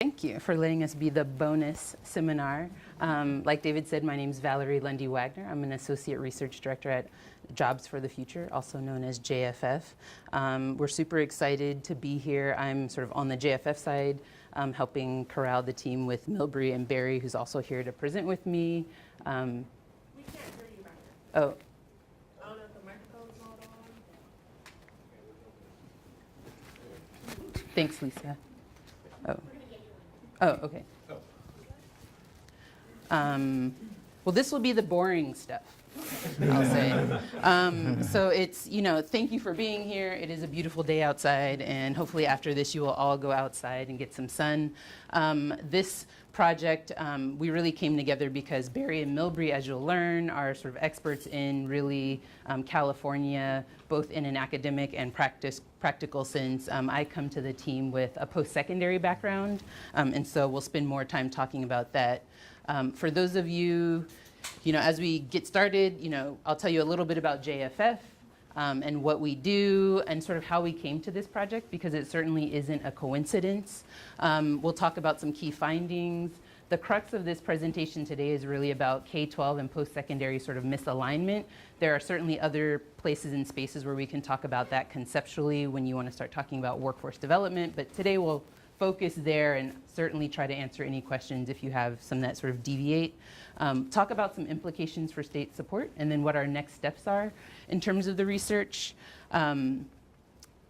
Thank you for letting us be the bonus seminar. Like David said, my name is Valerie Lundy-Wagner. I'm an Associate Research Director at Jobs for the Future, also known as JFF. We're super excited to be here. I'm sort of on the JFF side, helping corral the team with Milbury and Barry, who's also here to present with me. We can't hear you back there. Oh. I don't know if the microphone's not on. Thanks, Lisa. Oh. Oh, okay. Well, this will be the boring stuff, I'll say. So it's, thank you for being here. It is a beautiful day outside, and hopefully after this you will all go outside and get some sun. This project, we really came together because Barry and Milbury, as you'll learn, are sort of experts in really California, both in an academic and practical sense. I come to the team with a post-secondary background, and so we'll spend more time talking about that. For those of you, as we get started, I'll tell you a little bit about JFF and what we do and sort of how we came to this project, because it certainly isn't a coincidence. We'll talk about some key findings. The crux of this presentation today is really about K-12 and post-secondary sort of misalignment. There are certainly other places and spaces where we can talk about that conceptually when you want to start talking about workforce development, but today we'll focus there and certainly try to answer any questions if you have some that sort of deviate. Talk about some implications for state support and then what our next steps are in terms of the research. So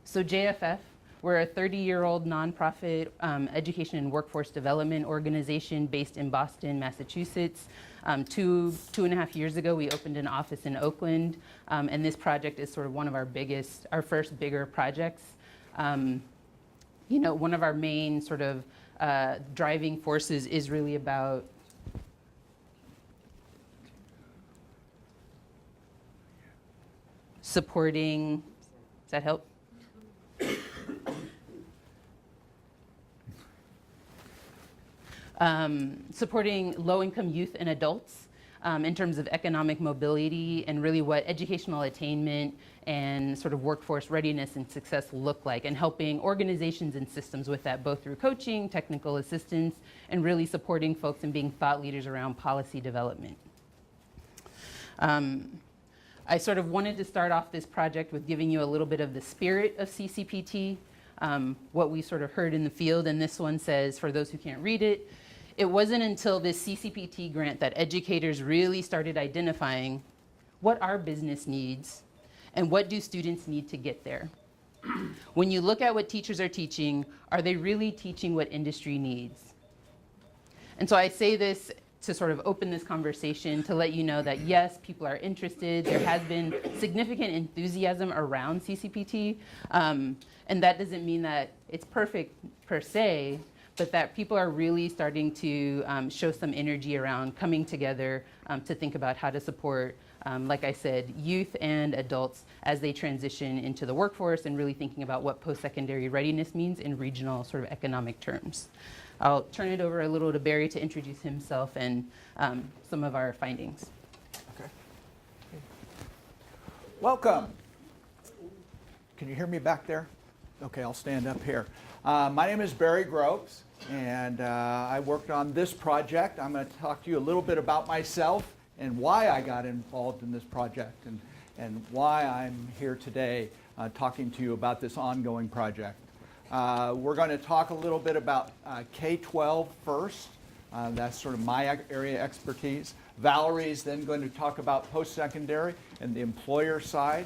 JFF, we're a 30-year-old nonprofit education and workforce development organization based in Boston, Massachusetts. Two and a half years ago, we opened an office in Oakland, and this project is sort of one of our first bigger projects. One of our main sort of driving forces is really about supporting, does that help? Supporting low-income youth and adults in terms of economic mobility and really what educational attainment and sort of workforce readiness and success look like, and helping organizations and systems with that, both through coaching, technical assistance, and really supporting folks and being thought leaders around policy development. I sort of wanted to start off this project with giving you a little bit of the spirit of CCPT, what we sort of heard in the field, and this one says, for those who can't read it, it wasn't until this CCPT grant that educators really started identifying what are business needs and what do students need to get there. When you look at what teachers are teaching, are they really teaching what industry needs? And so I say this to sort of open this conversation to let you know that yes, people are interested. There has been significant enthusiasm around CCPT, and that doesn't mean that it's perfect per se, but that people are really starting to show some energy around coming together to think about how to support, like I said, youth and adults as they transition into the workforce and really thinking about what post-secondary readiness means in regional sort of economic terms. I'll turn it over a little to Barry to introduce himself and some of our findings. Okay. Welcome. Can you hear me back there? Okay, I'll stand up here. My name is Barry Groves, and I worked on this project. I'm going to talk to you a little bit about myself and why I got involved in this project and why I'm here today talking to you about this ongoing project. We're going to talk a little bit about K-12 first. That's sort of my area of expertise. Valerie is then going to talk about post-secondary and the employer side.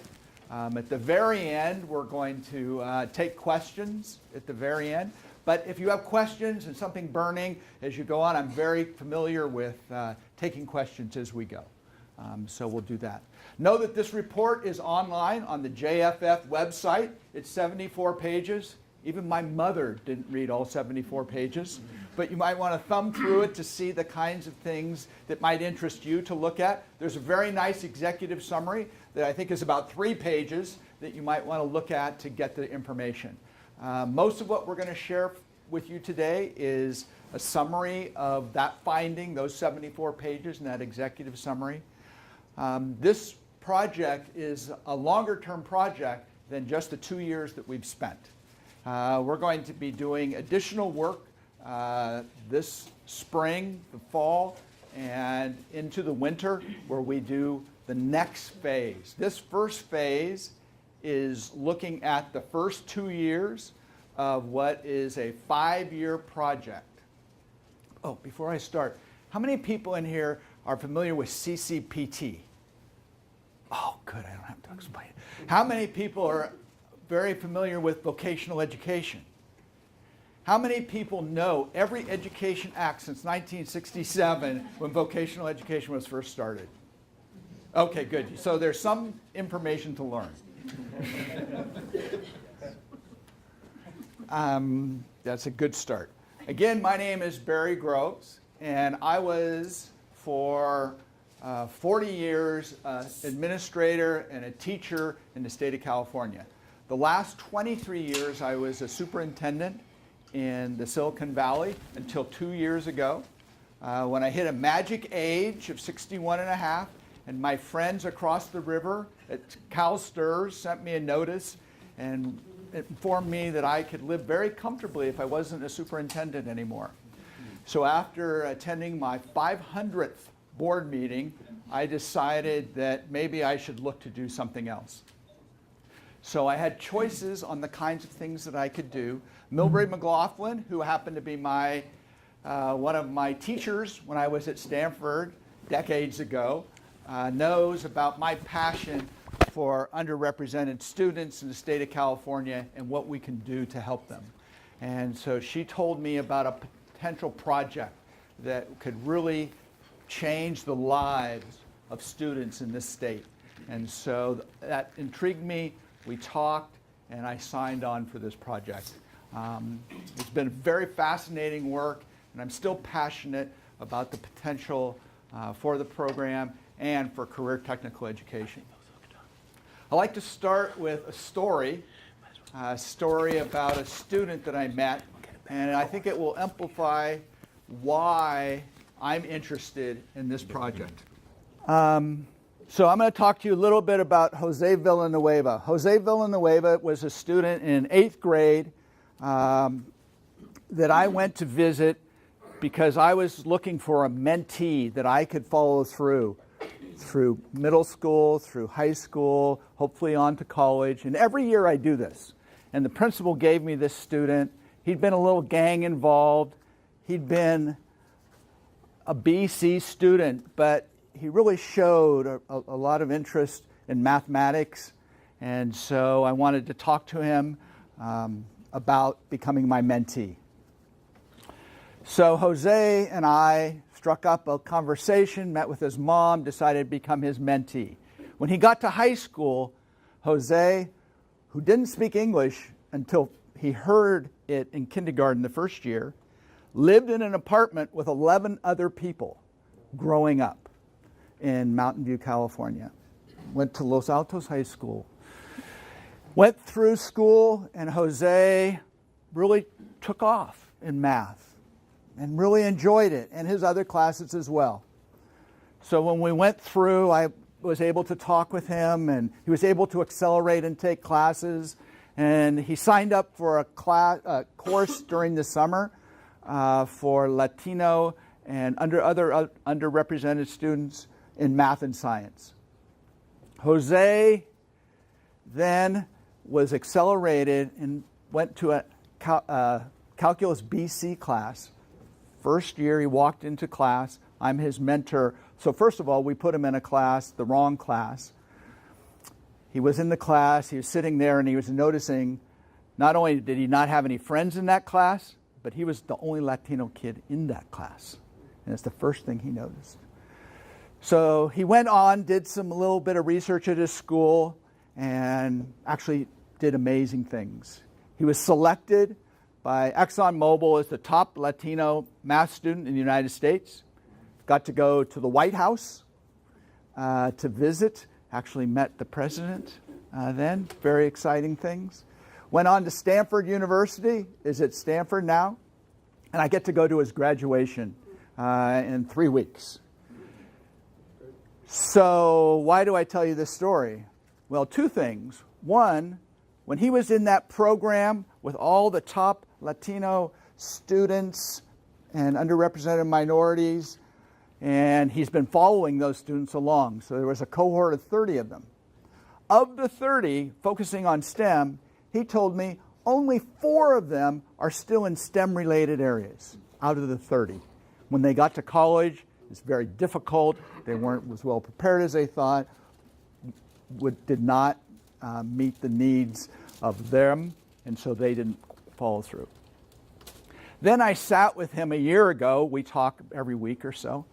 At the very end, we're going to take questions at the very end. But if you have questions and something burning as you go on, I'm very familiar with taking questions as we go. So we'll do that. Know that this report is online on the JFF website. It's 74 pages. Even my mother didn't read all 74 pages. But you might want to thumb through it to see the kinds of things that might interest you to look at. There's a very nice executive summary that I think is about 3 pages that you might want to look at to get the information. Most of what we're going to share with you today is a summary of that finding, those 74 pages and that executive summary. This project is a longer-term project than just the 2 years that we've spent. We're going to be doing additional work this spring, the fall, and into the winter, where we do the next phase. This first phase is looking at the first 2 years of what is a 5-year project. Oh, before I start, how many people in here are familiar with CCPT? Oh, good, I don't have to explain it. How many people are very familiar with vocational education? How many people know every Education Act since 1967 when vocational education was first started? Okay, good. So there's some information to learn. That's a good start. Again, my name is Barry Groves, and I was for 40 years administrator and a teacher in the state of California. The last 23 years I was a superintendent in the Silicon Valley until 2 years ago when I hit a magic age of 61 and a half, and my friends across the river at CalSTRS sent me a notice and informed me that I could live very comfortably if I wasn't a superintendent anymore. So after attending my 500th board meeting, I decided that maybe I should look to do something else. So I had choices on the kinds of things that I could do. Milbury McLaughlin, who happened to be one of my teachers when I was at Stanford decades ago, knows about my passion for underrepresented students in the state of California and what we can do to help them. And so she told me about a potential project that could really change the lives of students in this state. And so that intrigued me. We talked, and I signed on for this project. It's been very fascinating work, and I'm still passionate about the potential for the program and for career technical education. I like to start with a story about a student that I met, and I think it will amplify why I'm interested in this project. So I'm going to talk to you a little bit about Jose Villanueva. Jose Villanueva was a student in 8th grade that I went to visit because I was looking for a mentee that I could follow through middle school, through high school, hopefully on to college. And every year I do this. And the principal gave me this student. He'd been a little gang involved. He'd been a BC student, but he really showed a lot of interest in mathematics. And so I wanted to talk to him about becoming my mentee. So Jose and I struck up a conversation, met with his mom, decided to become his mentee. When he got to high school, Jose, who didn't speak English until he heard it in kindergarten the first year, lived in an apartment with 11 other people growing up in Mountain View, California. Went to Los Altos High School. Went through school, and Jose really took off in math and really enjoyed it, and his other classes as well. So when we went through, I was able to talk with him, and he was able to accelerate and take classes, and he signed up for a course during the summer for Latino and other underrepresented students in math and science. Jose then was accelerated and went to a Calculus BC class. First year he walked into class. I'm his mentor. So first of all, we put him in a class, the wrong class. He was in the class, he was sitting there, and he was noticing not only did he not have any friends in that class, but he was the only Latino kid in that class. And it's the first thing he noticed. So he went on, did some little bit of research at his school, and actually did amazing things. He was selected by ExxonMobil as the top Latino math student in the United States. Got to go to the White House to visit. Actually met the president then. Very exciting things. Went on to Stanford University. Is at Stanford now. And I get to go to his graduation in 3 weeks. So why do I tell you this story? Well, 2 things. One, when he was in that program with all the top Latino students and underrepresented minorities, and he's been following those students along. So there was a cohort of 30 of them. Of the 30 focusing on STEM, he told me only 4 of them are still in STEM-related areas out of the 30. When they got to college, it's very difficult. They weren't as well prepared as they thought, did not meet the needs of them, and so they didn't follow through. Then I sat with him a year ago. We talk every week or so,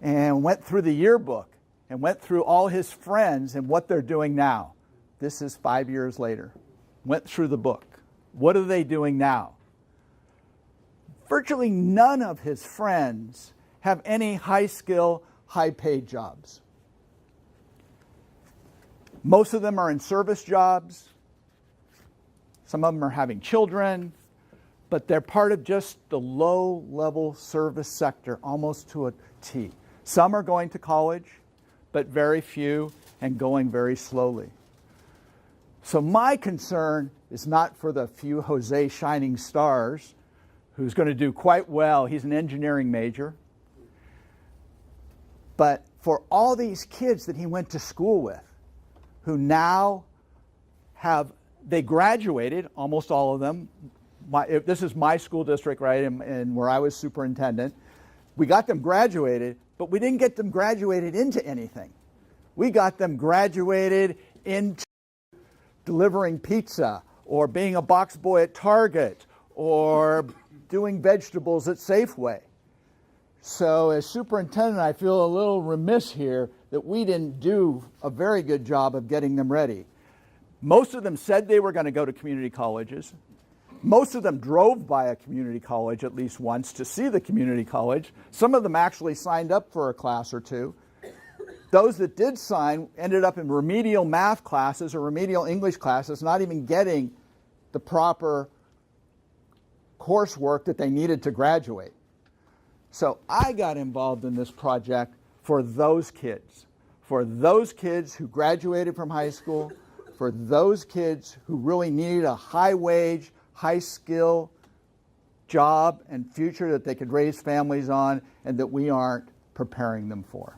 and went through the yearbook and went through all his friends and what they're doing now. This is 5 years later. Went through the book. What are they doing now? Virtually none of his friends have any high-skill, high-paid jobs. Most of them are in service jobs. Some of them are having children, but they're part of just the low-level service sector, almost to a T. Some are going to college, but very few, and going very slowly. So my concern is not for the few Jose shining stars, who's going to do quite well. He's an engineering major. But for all these kids that he went to school with, who now they graduated, almost all of them. This is my school district, right, and where I was superintendent. We got them graduated, but we didn't get them graduated into anything. We got them graduated into delivering pizza, or being a box boy at Target, or doing vegetables at Safeway. So as superintendent, I feel a little remiss here that we didn't do a very good job of getting them ready. Most of them said they were going to go to community colleges. Most of them drove by a community college at least once to see the community college. Some of them actually signed up for a class or two. Those that did sign ended up in remedial math classes or remedial English classes, not even getting the proper coursework that they needed to graduate. So I got involved in this project for those kids who graduated from high school, for those kids who really needed a high-wage, high-skill job and future that they could raise families on, and that we aren't preparing them for.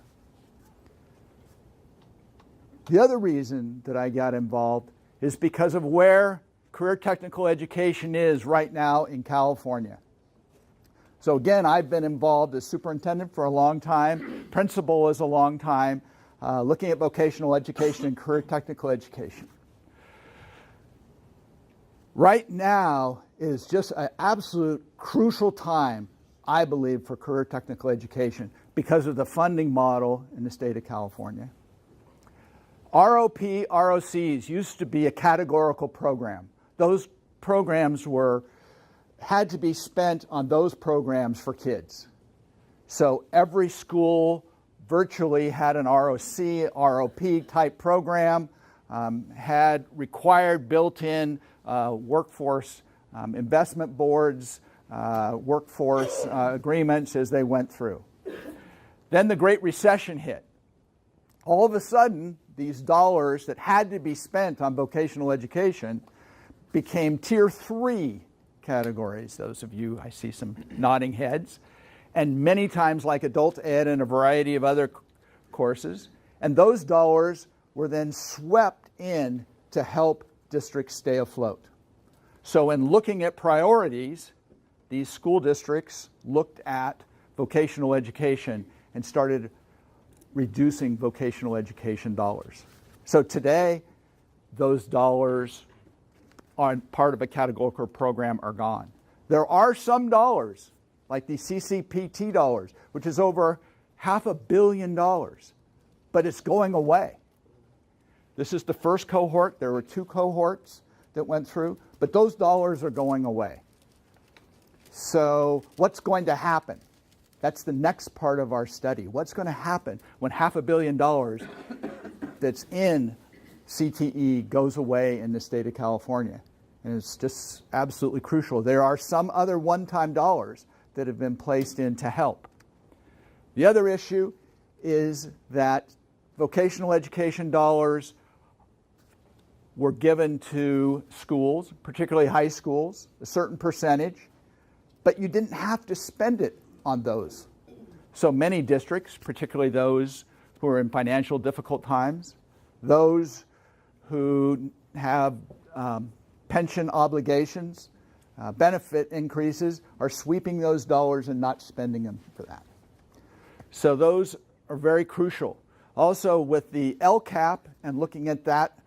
The other reason that I got involved is because of where career technical education is right now in California. So again, I've been involved as superintendent for a long time, principal is a long time, looking at vocational education and career technical education. Right now is just an absolute crucial time, I believe, for career technical education because of the funding model in the state of California. ROP, ROCs used to be a categorical program. Those programs had to be spent on those programs for kids. So every school virtually had an ROC, ROP type program, had required built-in workforce investment boards, workforce agreements as they went through. Then the Great Recession hit. All of a sudden, these dollars that had to be spent on vocational education became Tier 3 categories. Those of you, I see some nodding heads. And many times like adult ed and a variety of other courses. And those dollars were then swept in to help districts stay afloat. So in looking at priorities, these school districts looked at vocational education and started reducing vocational education dollars. So today, those dollars on part of a categorical program are gone. There are some dollars, like the CCPT dollars, which is over $500 million, but it's going away. This is the first cohort. There were 2 cohorts that went through, but those dollars are going away. So what's going to happen? That's the next part of our study. What's going to happen when $500 million that's in CTE goes away in the state of California? And it's just absolutely crucial. There are some other one-time dollars that have been placed in to help. The other issue is that vocational education dollars were given to schools, particularly high schools, a certain percentage. but you didn't have to spend it on those. So many districts, particularly those who are in financial difficult times, those who have pension obligations, benefit increases, are sweeping those dollars and not spending them for that. So those are very crucial. Also with the LCAP and looking at that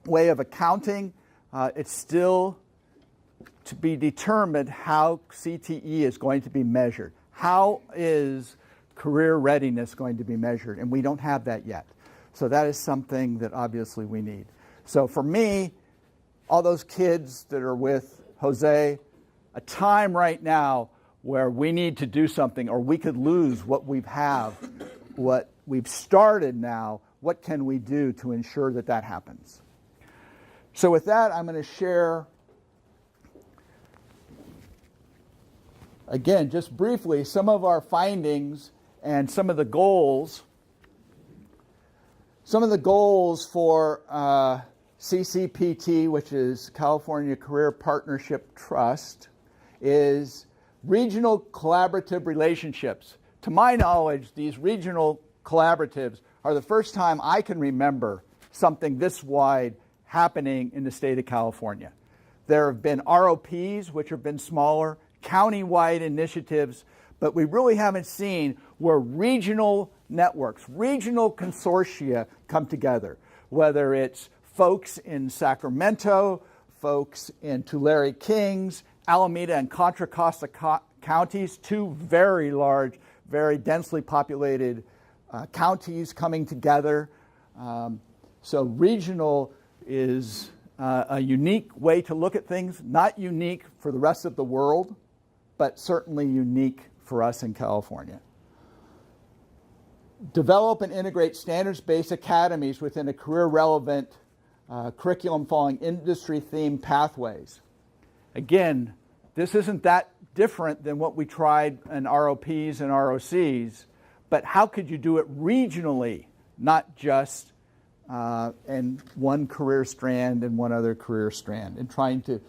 way of accounting, it's still to be determined how CTE is going to be measured. How is career readiness going to be measured? And we don't have that yet. So that is something that obviously we need. So for me, all those kids that are with Jose, a time right now where we need to do something, or we could lose what we have, what we've started now, what can we do to ensure that that happens? So with that, I'm going to share, again, just briefly, some of our findings and some of the goals. Some of the goals for CCPT, which is California Career Partnership Trust, is regional collaborative relationships. To my knowledge, these regional collaboratives are the first time I can remember something this wide happening in the state of California. There have been ROPs, which have been smaller, county-wide initiatives, but we really haven't seen where regional networks, regional consortia come together, whether it's folks in Sacramento, folks in Tulare Kings, Alameda and Contra Costa counties, two very large, very densely populated counties coming together. So regional is a unique way to look at things, not unique for the rest of the world, but certainly unique for us in California. Develop and integrate standards-based academies within a career-relevant curriculum following industry-themed pathways. Again, this isn't that different than what we tried in ROPs and ROCs, but how could you do it regionally, not just in one career strand and one other career strand, and trying to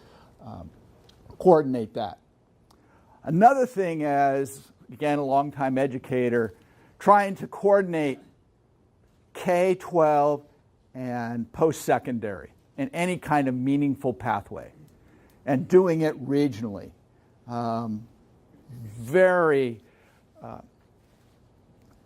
coordinate that. Another thing as, again, a longtime educator, trying to coordinate K-12 and post-secondary in any kind of meaningful pathway, and doing it regionally. Very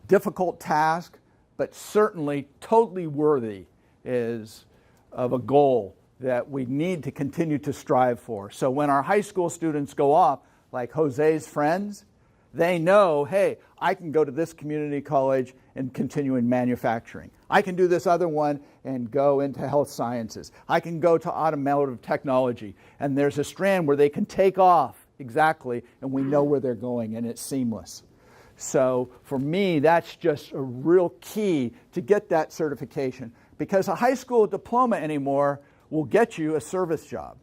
difficult task, but certainly totally worthy is of a goal that we need to continue to strive for. So when our high school students go off, like Jose's friends, they know, hey, I can go to this community college and continue in manufacturing. I can do this other one and go into health sciences. I can go to automotive technology. And there's a strand where they can take off exactly, and we know where they're going, and it's seamless. So for me, that's just a real key to get that certification, because a high school diploma anymore will get you a service job.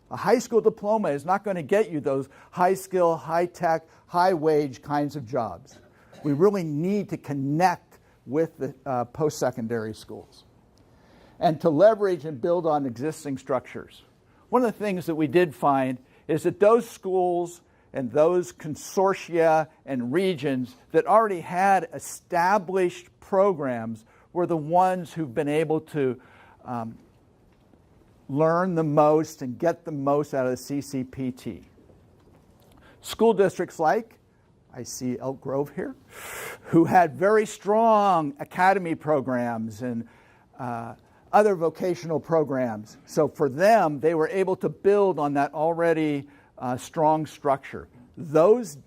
A high school diploma is not going to get you those high-skill, high-tech, high-wage kinds of jobs. We really need to connect with the post-secondary schools and to leverage and build on existing structures. One of the things that we did find is that those schools and those consortia and regions that already had established programs were the ones who've been able to learn the most and get the most out of the CCPT. School districts like, I see Elk Grove here, who had very strong academy programs and other vocational programs. So for them, they were able to build on that already strong structure. Those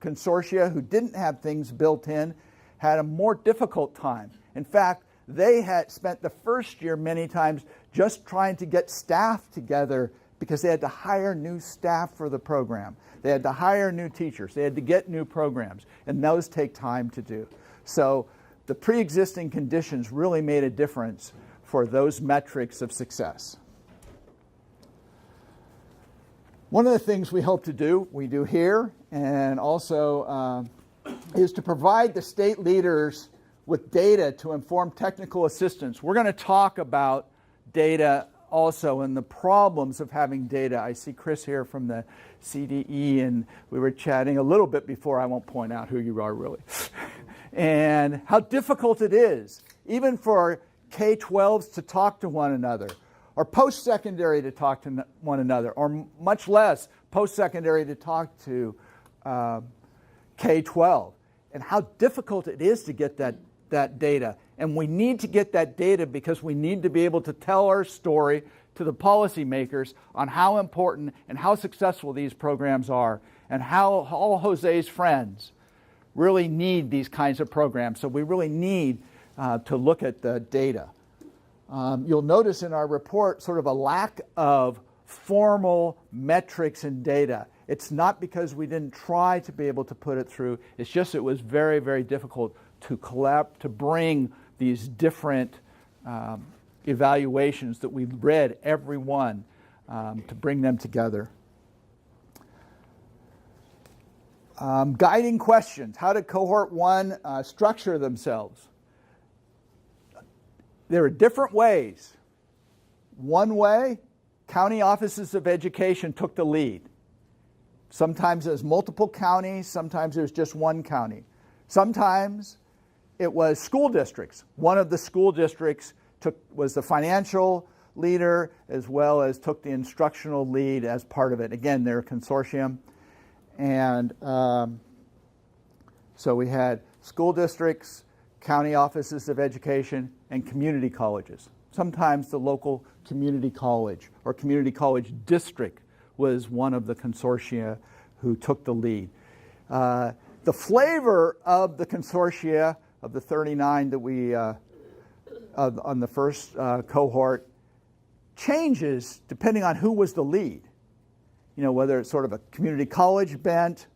consortia who didn't have things built in had a more difficult time. In fact, they had spent the first year many times just trying to get staff together because they had to hire new staff for the program. They had to hire new teachers. They had to get new programs, and those take time to do. So the pre-existing conditions really made a difference for those metrics of success. One of the things we hope to do, we do here, and also is to provide the state leaders with data to inform technical assistance. We're going to talk about data also in the problems of having data. I see Chris here from the CDE, and we were chatting a little bit before. I won't point out who you are really. And how difficult it is, even for K-12s to talk to one another, or post-secondary to talk to one another, or much less post-secondary to talk to K-12, and how difficult it is to get that data. And we need to get that data because we need to be able to tell our story to the policymakers on how important and how successful these programs are, and how all Jose's friends really need these kinds of programs. So we really need to look at the data. You'll notice in our report sort of a lack of formal metrics and data. It's not because we didn't try to be able to put it through. It's just it was very, very difficult to bring these different evaluations that we read, every one, to bring them together. Guiding questions. How did Cohort 1 structure themselves? There are different ways. One way, county offices of education took the lead. Sometimes it was multiple counties, sometimes it was just one county. Sometimes it was school districts. One of the school districts was the financial leader as well as took the instructional lead as part of it. Again, they're a consortium. And so we had school districts, county offices of education, and community colleges. Sometimes the local community college or community college district was one of the consortia who took the lead. The flavor of the consortia, of the 39 that we, on the first cohort, changes depending on who was the lead. You know, whether it's sort of a community college bent,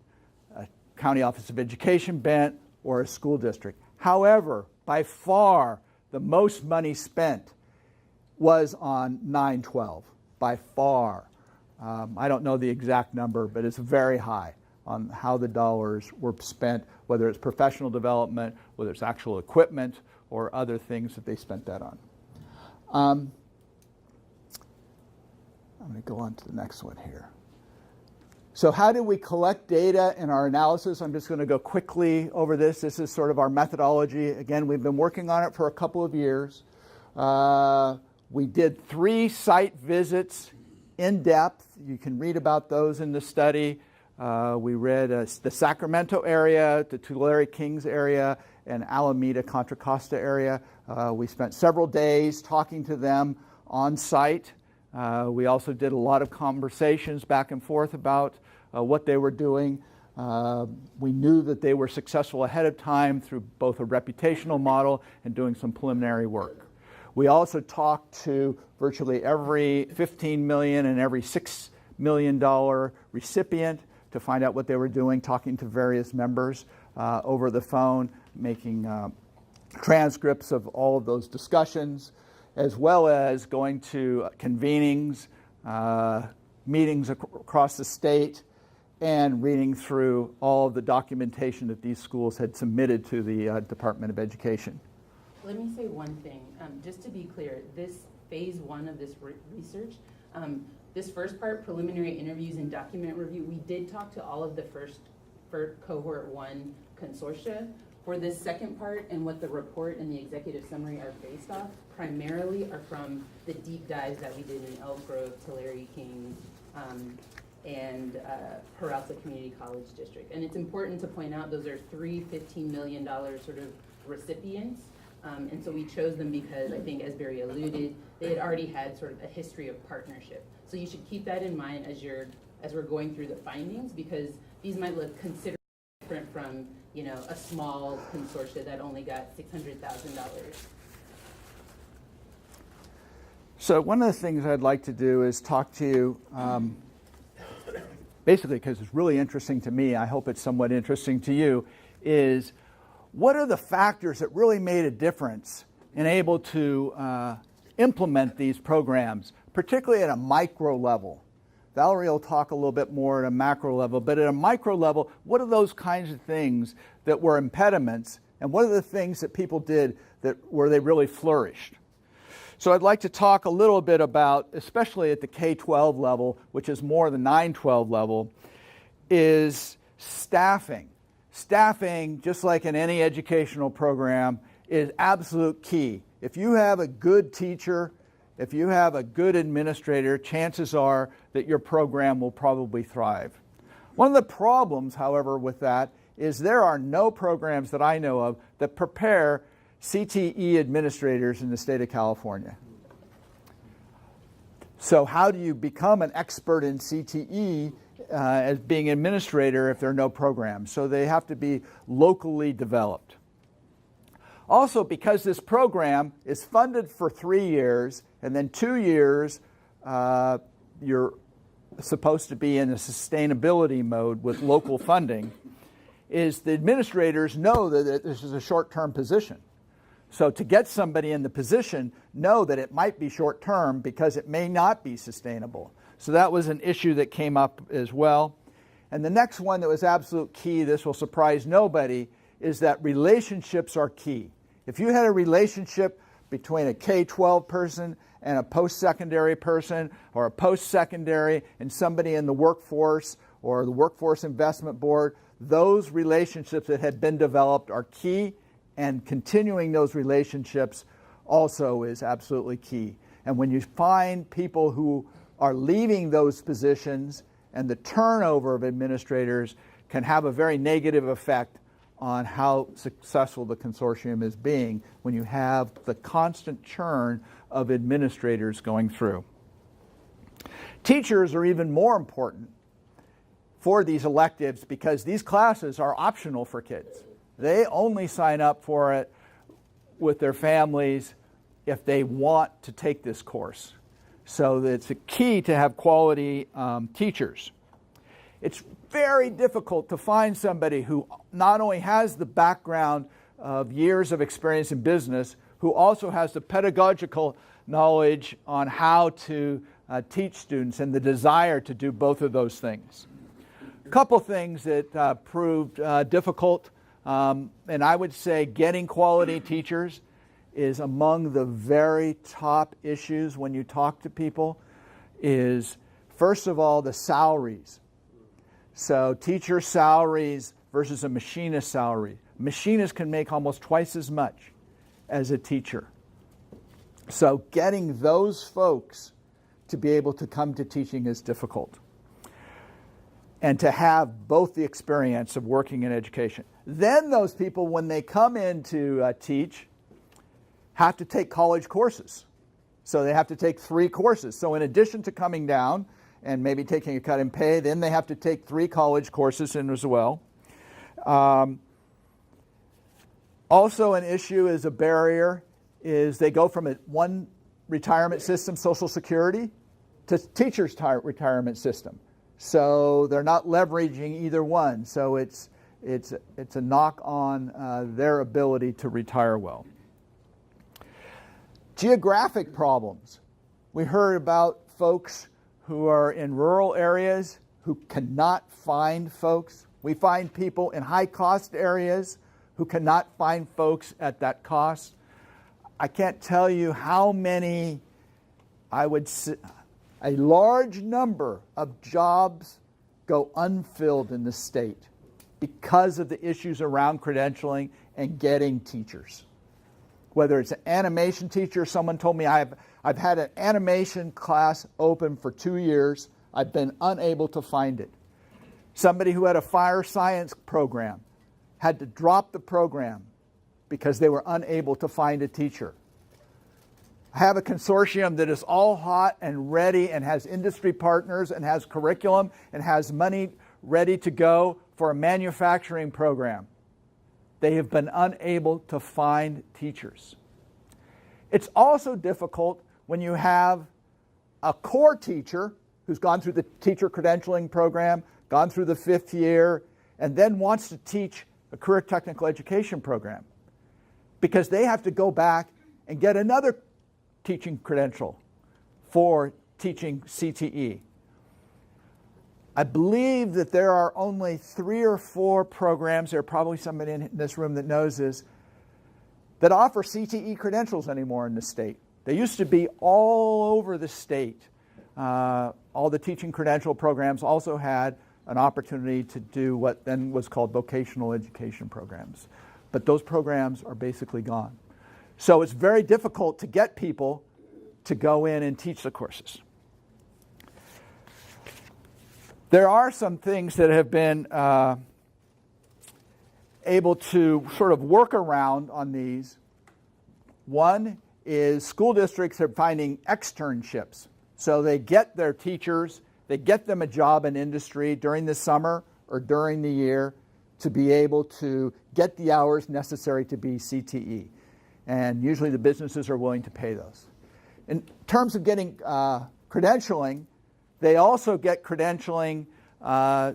a county office of education bent, or a school district. However, by far, the most money spent was on 9-12, by far. I don't know the exact number, but it's very high on how the dollars were spent, whether it's professional development, whether it's actual equipment, or other things that they spent that on. I'm going to go on to the next one here. So how did we collect data in our analysis? I'm just going to go quickly over this. This is sort of our methodology. Again, we've been working on it for a couple of years. We did 3 site visits in depth. You can read about those in the study. We read the Sacramento area, the Tulare Kings area, and Alameda Contra Costa area. We spent several days talking to them on site. We also did a lot of conversations back and forth about what they were doing. We knew that they were successful ahead of time through both a reputational model and doing some preliminary work. We also talked to virtually every $15 million and every $6 million recipient to find out what they were doing, talking to various members over the phone, making transcripts of all of those discussions, as well as going to convenings, meetings across the state, and reading through all of the documentation that these schools had submitted to the Department of Education. Let me say one thing. Just to be clear, this phase 1 of this research, this first part, preliminary interviews and document review, we did talk to all of the first cohort 1 consortia. For this second part, and what the report and the executive summary are based off, primarily are from the deep dives that we did in Elk Grove, Tulare Kings, and Peralta Community College District. And it's important to point out those are 3 $15 million sort of recipients. And so we chose them because I think, as Barry alluded, they had already had sort of a history of partnership. So you should keep that in mind as we're going through the findings, because these might look considerably different from, you know, a small consortia that only got $600,000. So one of the things I'd like to do is talk to you, basically because it's really interesting to me, I hope it's somewhat interesting to you, is what are the factors that really made a difference in able to implement these programs, particularly at a micro level? Valerie will talk a little bit more at a macro level, but at a micro level, what are those kinds of things that were impediments, and what are the things that people did where they really flourished? So I'd like to talk a little bit about, especially at the K-12 level, which is more the 9-12 level, is staffing. Staffing, just like in any educational program, is absolute key. If you have a good teacher, if you have a good administrator, chances are that your program will probably thrive. One of the problems, however, with that is there are no programs that I know of that prepare CTE administrators in the state of California. So how do you become an expert in CTE as being an administrator if there are no programs? So they have to be locally developed. Also, because this program is funded for 3 years, and then 2 years you're supposed to be in a sustainability mode with local funding, is the administrators know that this is a short-term position. So to get somebody in the position, know that it might be short-term because it may not be sustainable. So that was an issue that came up as well. And the next one that was absolute key, this will surprise nobody, is that relationships are key. If you had a relationship between a K-12 person and a post-secondary person, or a post-secondary and somebody in the workforce or the Workforce Investment Board, those relationships that had been developed are key, and continuing those relationships also is absolutely key. And when you find people who are leaving those positions, and the turnover of administrators can have a very negative effect on how successful the consortium is being when you have the constant churn of administrators going through. Teachers are even more important for these electives because these classes are optional for kids. They only sign up for it with their families if they want to take this course. So it's a key to have quality teachers. It's very difficult to find somebody who not only has the background of years of experience in business, who also has the pedagogical knowledge on how to teach students and the desire to do both of those things. A couple things that proved difficult, and I would say getting quality teachers is among the very top issues when you talk to people, is first of all the salaries. So teacher salaries versus a machinist salary. Machinists can make almost twice as much as a teacher. So getting those folks to be able to come to teaching is difficult. And to have both the experience of working in education. Then those people, when they come in to teach, have to take college courses. So they have to take 3 courses. So in addition to coming down and maybe taking a cut in pay, then they have to take 3 college courses in as well. Also an issue is a barrier is they go from one retirement system, Social Security, to teachers' retirement system. So they're not leveraging either one. So it's a knock on their ability to retire well. Geographic problems. We heard about folks who are in rural areas who cannot find folks. We find people in high-cost areas who cannot find folks at that cost. I can't tell you how many, I would say, a large number of jobs go unfilled in the state because of the issues around credentialing and getting teachers. Whether it's an animation teacher, someone told me I've had an animation class open for 2 years. I've been unable to find it. Somebody who had a fire science program had to drop the program because they were unable to find a teacher. I have a consortium that is all hot and ready and has industry partners and has curriculum and has money ready to go for a manufacturing program. They have been unable to find teachers. It's also difficult when you have a core teacher who's gone through the teacher credentialing program, gone through the 5th year, and then wants to teach a career technical education program because they have to go back and get another teaching credential for teaching CTE. I believe that there are only 3 or 4 programs, there are probably somebody in this room that knows this, that offer CTE credentials anymore in the state. They used to be all over the state. All the teaching credential programs also had an opportunity to do what then was called vocational education programs. But those programs are basically gone. So it's very difficult to get people to go in and teach the courses. There are some things that have been able to sort of work around on these. One is school districts are finding externships. So they get their teachers, they get them a job in industry during the summer or during the year to be able to get the hours necessary to be CTE. And usually the businesses are willing to pay those. In terms of getting credentialing, they also get credentialing.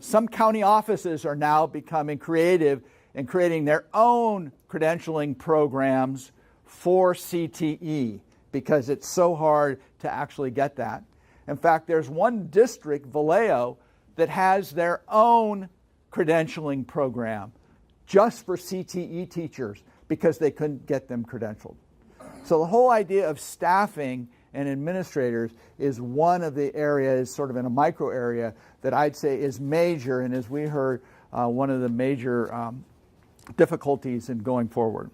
Some county offices are now becoming creative and creating their own credentialing programs for CTE because it's so hard to actually get that. In fact, there's one district, Vallejo, that has their own credentialing program just for CTE teachers because they couldn't get them credentialed. So the whole idea of staffing and administrators is one of the areas, sort of in a micro area, that I'd say is major, and as we heard, one of the major difficulties in going forward.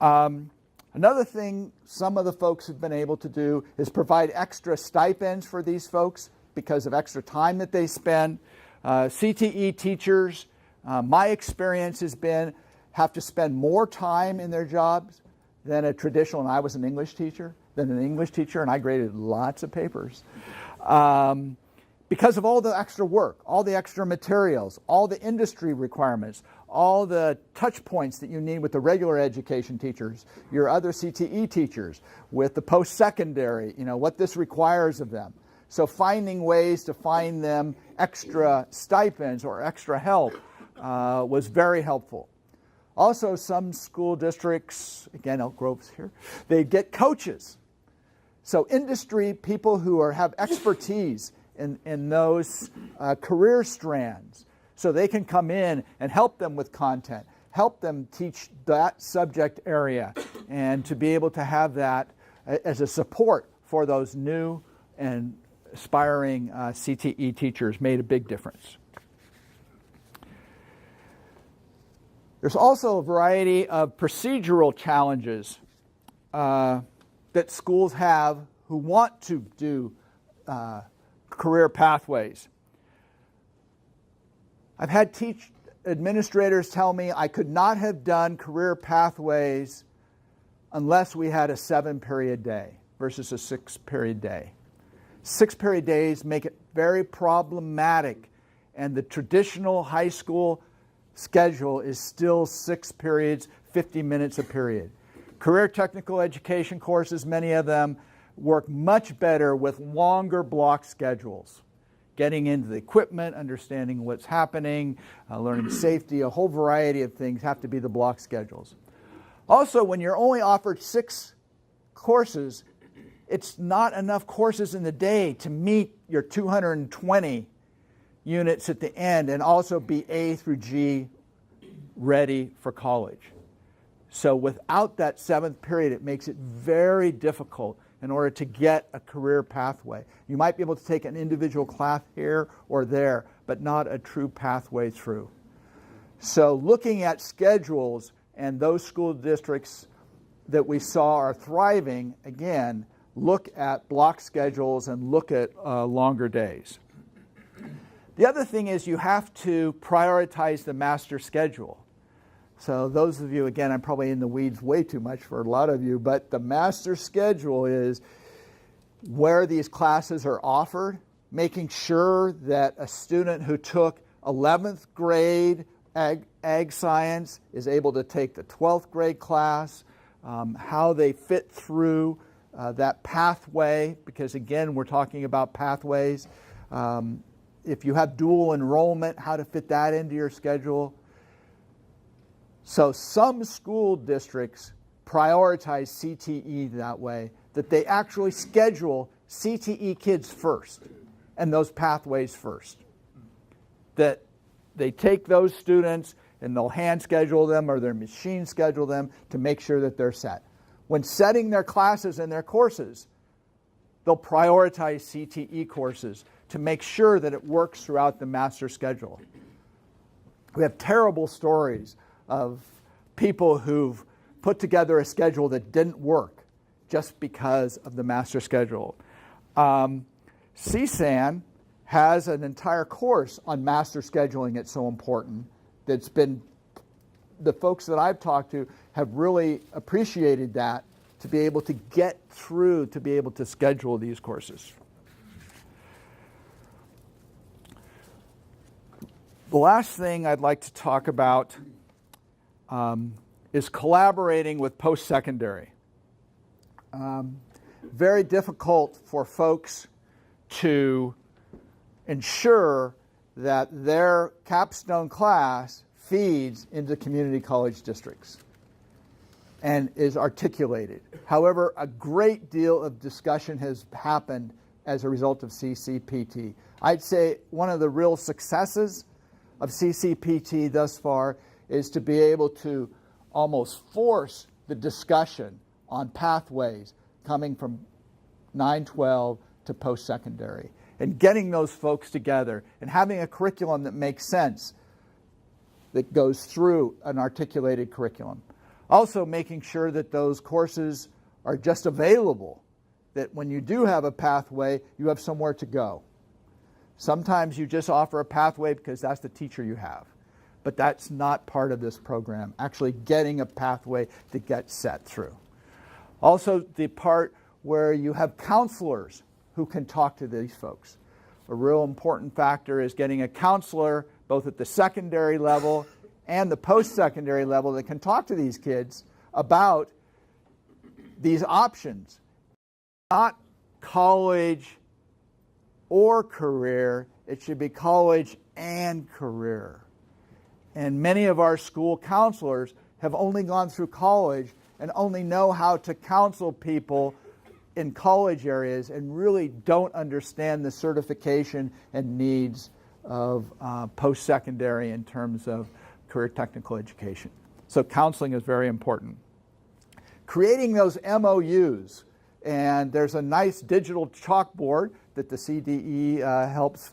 Another thing some of the folks have been able to do is provide extra stipends for these folks because of extra time that they spend. CTE teachers, my experience has been, have to spend more time in their jobs than a traditional, and I was an English teacher, and I graded lots of papers. Because of all the extra work, all the extra materials, all the industry requirements, all the touch points that you need with the regular education teachers, your other CTE teachers, with the post-secondary, what this requires of them. So finding ways to find them extra stipends or extra help was very helpful. Also, some school districts, again, Elk Grove's here, they get coaches. So industry people who have expertise in those career strands, so they can come in and help them with content, help them teach that subject area, and to be able to have that as a support for those new and aspiring CTE teachers made a big difference. There's also a variety of procedural challenges that schools have who want to do career pathways. I've had administrators tell me I could not have done career pathways unless we had a 7-period day versus a 6-period day. 6-period days make it very problematic, and the traditional high school schedule is still 6 periods, 50 minutes a period. Career technical education courses, many of them, work much better with longer block schedules. Getting into the equipment, understanding what's happening, learning safety, a whole variety of things have to be the block schedules. Also, when you're only offered 6 courses, it's not enough courses in the day to meet your 220 units at the end and also be A through G ready for college. So without that 7th period, it makes it very difficult in order to get a career pathway. You might be able to take an individual class here or there, but not a true pathway through. So looking at schedules and those school districts that we saw are thriving, again, look at block schedules and look at longer days. The other thing is you have to prioritize the master schedule. So those of you, again, I'm probably in the weeds way too much for a lot of you, but the master schedule is where these classes are offered, making sure that a student who took 11th grade ag science is able to take the 12th grade class, how they fit through that pathway, because again, we're talking about pathways. If you have dual enrollment, how to fit that into your schedule. So some school districts prioritize CTE that way, that they actually schedule CTE kids first and those pathways first. That they take those students and they'll hand schedule them or their machine schedule them to make sure that they're set. when setting their classes and their courses, they'll prioritize CTE courses to make sure that it works throughout the master schedule. We have terrible stories of people who've put together a schedule that didn't work just because of the master schedule. CSAN has an entire course on master scheduling. It's so important. That's been, the folks that I've talked to have really appreciated that, to be able to get through, to be able to schedule these courses. The last thing I'd like to talk about is collaborating with post-secondary. Very difficult for folks to ensure that their capstone class feeds into community college districts and is articulated. However, a great deal of discussion has happened as a result of CCPT. I'd say one of the real successes of CCPT thus far is to be able to almost force the discussion on pathways coming from 9-12 to post-secondary, and getting those folks together and having a curriculum that makes sense, that goes through an articulated curriculum. Also making sure that those courses are just available, that when you do have a pathway, you have somewhere to go. Sometimes you just offer a pathway because that's the teacher you have, but that's not part of this program, actually getting a pathway to get set through. Also, the part where you have counselors who can talk to these folks. A real important factor is getting a counselor both at the secondary level and the post-secondary level that can talk to these kids about these options. Not college or career, it should be college and career. And many of our school counselors have only gone through college and only know how to counsel people in college areas and really don't understand the certification and needs of post-secondary in terms of career technical education. So counseling is very important. Creating those MOUs, and there's a nice digital chalkboard that the CDE helps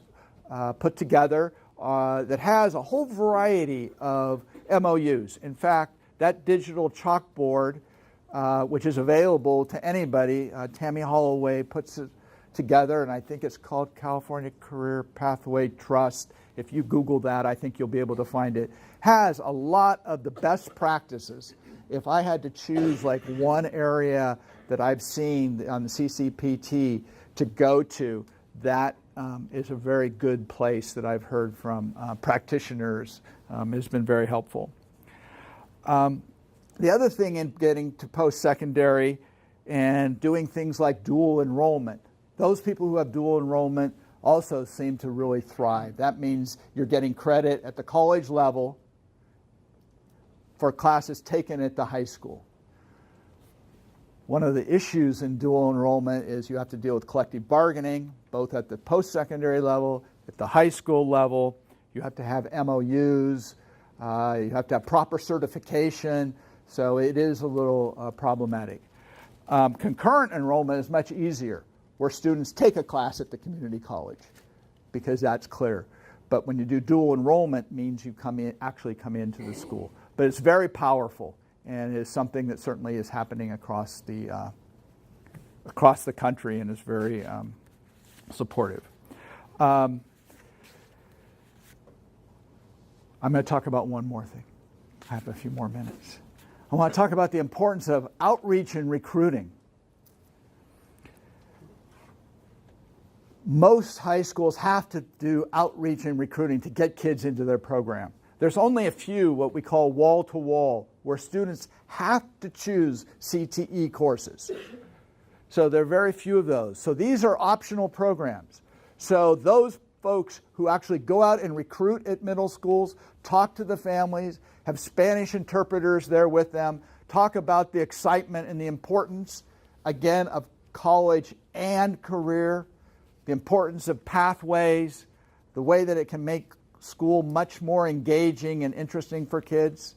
put together that has a whole variety of MOUs. In fact, that digital chalkboard, which is available to anybody, Tammy Holloway puts it together, and I think it's called California Career Pathway Trust. If you Google that, I think you'll be able to find it. Has a lot of the best practices. If I had to choose like one area that I've seen on the CCPT to go to, that is a very good place that I've heard from practitioners. Has been very helpful. The other thing in getting to post-secondary and doing things like dual enrollment, those people who have dual enrollment also seem to really thrive. That means you're getting credit at the college level for classes taken at the high school. One of the issues in dual enrollment is you have to deal with collective bargaining, both at the post-secondary level, at the high school level. You have to have MOUs. You have to have proper certification. So it is a little problematic. Concurrent enrollment is much easier, where students take a class at the community college, because that's clear. But when you do dual enrollment, it means you actually come into the school. But it's very powerful, and is something that certainly is happening across the country, and is very supportive. I'm going to talk about one more thing. I have a few more minutes. I want to talk about the importance of outreach and recruiting. Most high schools have to do outreach and recruiting to get kids into their program. There's only a few, what we call wall-to-wall, where students have to choose CTE courses. So there are very few of those. So these are optional programs. So those folks who actually go out and recruit at middle schools, talk to the families, have Spanish interpreters there with them, talk about the excitement and the importance, again, of college and career, the importance of pathways, the way that it can make school much more engaging and interesting for kids,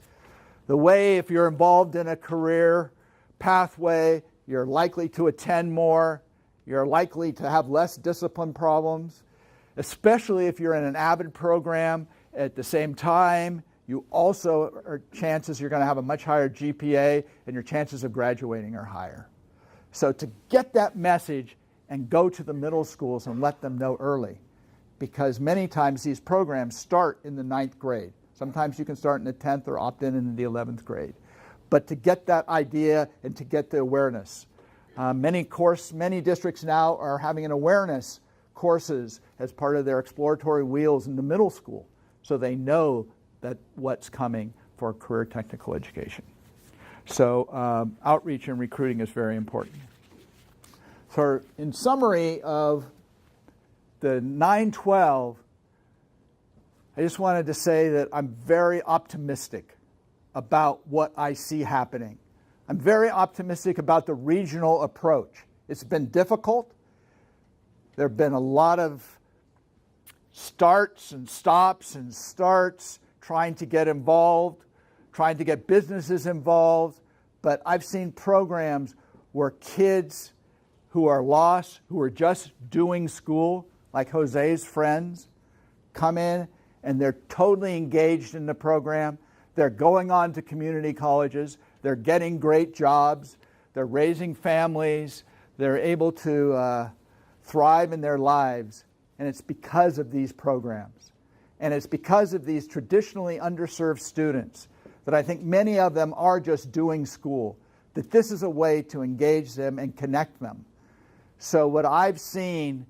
the way if you're involved in a career pathway, you're likely to attend more, you're likely to have less discipline problems, especially if you're in an AVID program. At the same time, you also are chances you're going to have a much higher GPA and your chances of graduating are higher. So to get that message and go to the middle schools and let them know early, because many times these programs start in the 9th grade. Sometimes you can start in the 10th or opt in the 11th grade. But to get that idea and to get the awareness. Many districts now are having an awareness courses as part of their exploratory wheels in the middle school, so they know that what's coming for career technical education. So outreach and recruiting is very important. So in summary of the 9-12, I just wanted to say that I'm very optimistic about what I see happening. I'm very optimistic about the regional approach. It's been difficult. There have been a lot of starts and stops and starts trying to get involved, trying to get businesses involved, but I've seen programs where kids who are lost, who are just doing school, like Jose's friends, come in and they're totally engaged in the program. They're going on to community colleges. They're getting great jobs. They're raising families. They're able to thrive in their lives. And it's because of these programs. And it's because of these traditionally underserved students that I think many of them are just doing school, that this is a way to engage them and connect them. So what I've seen,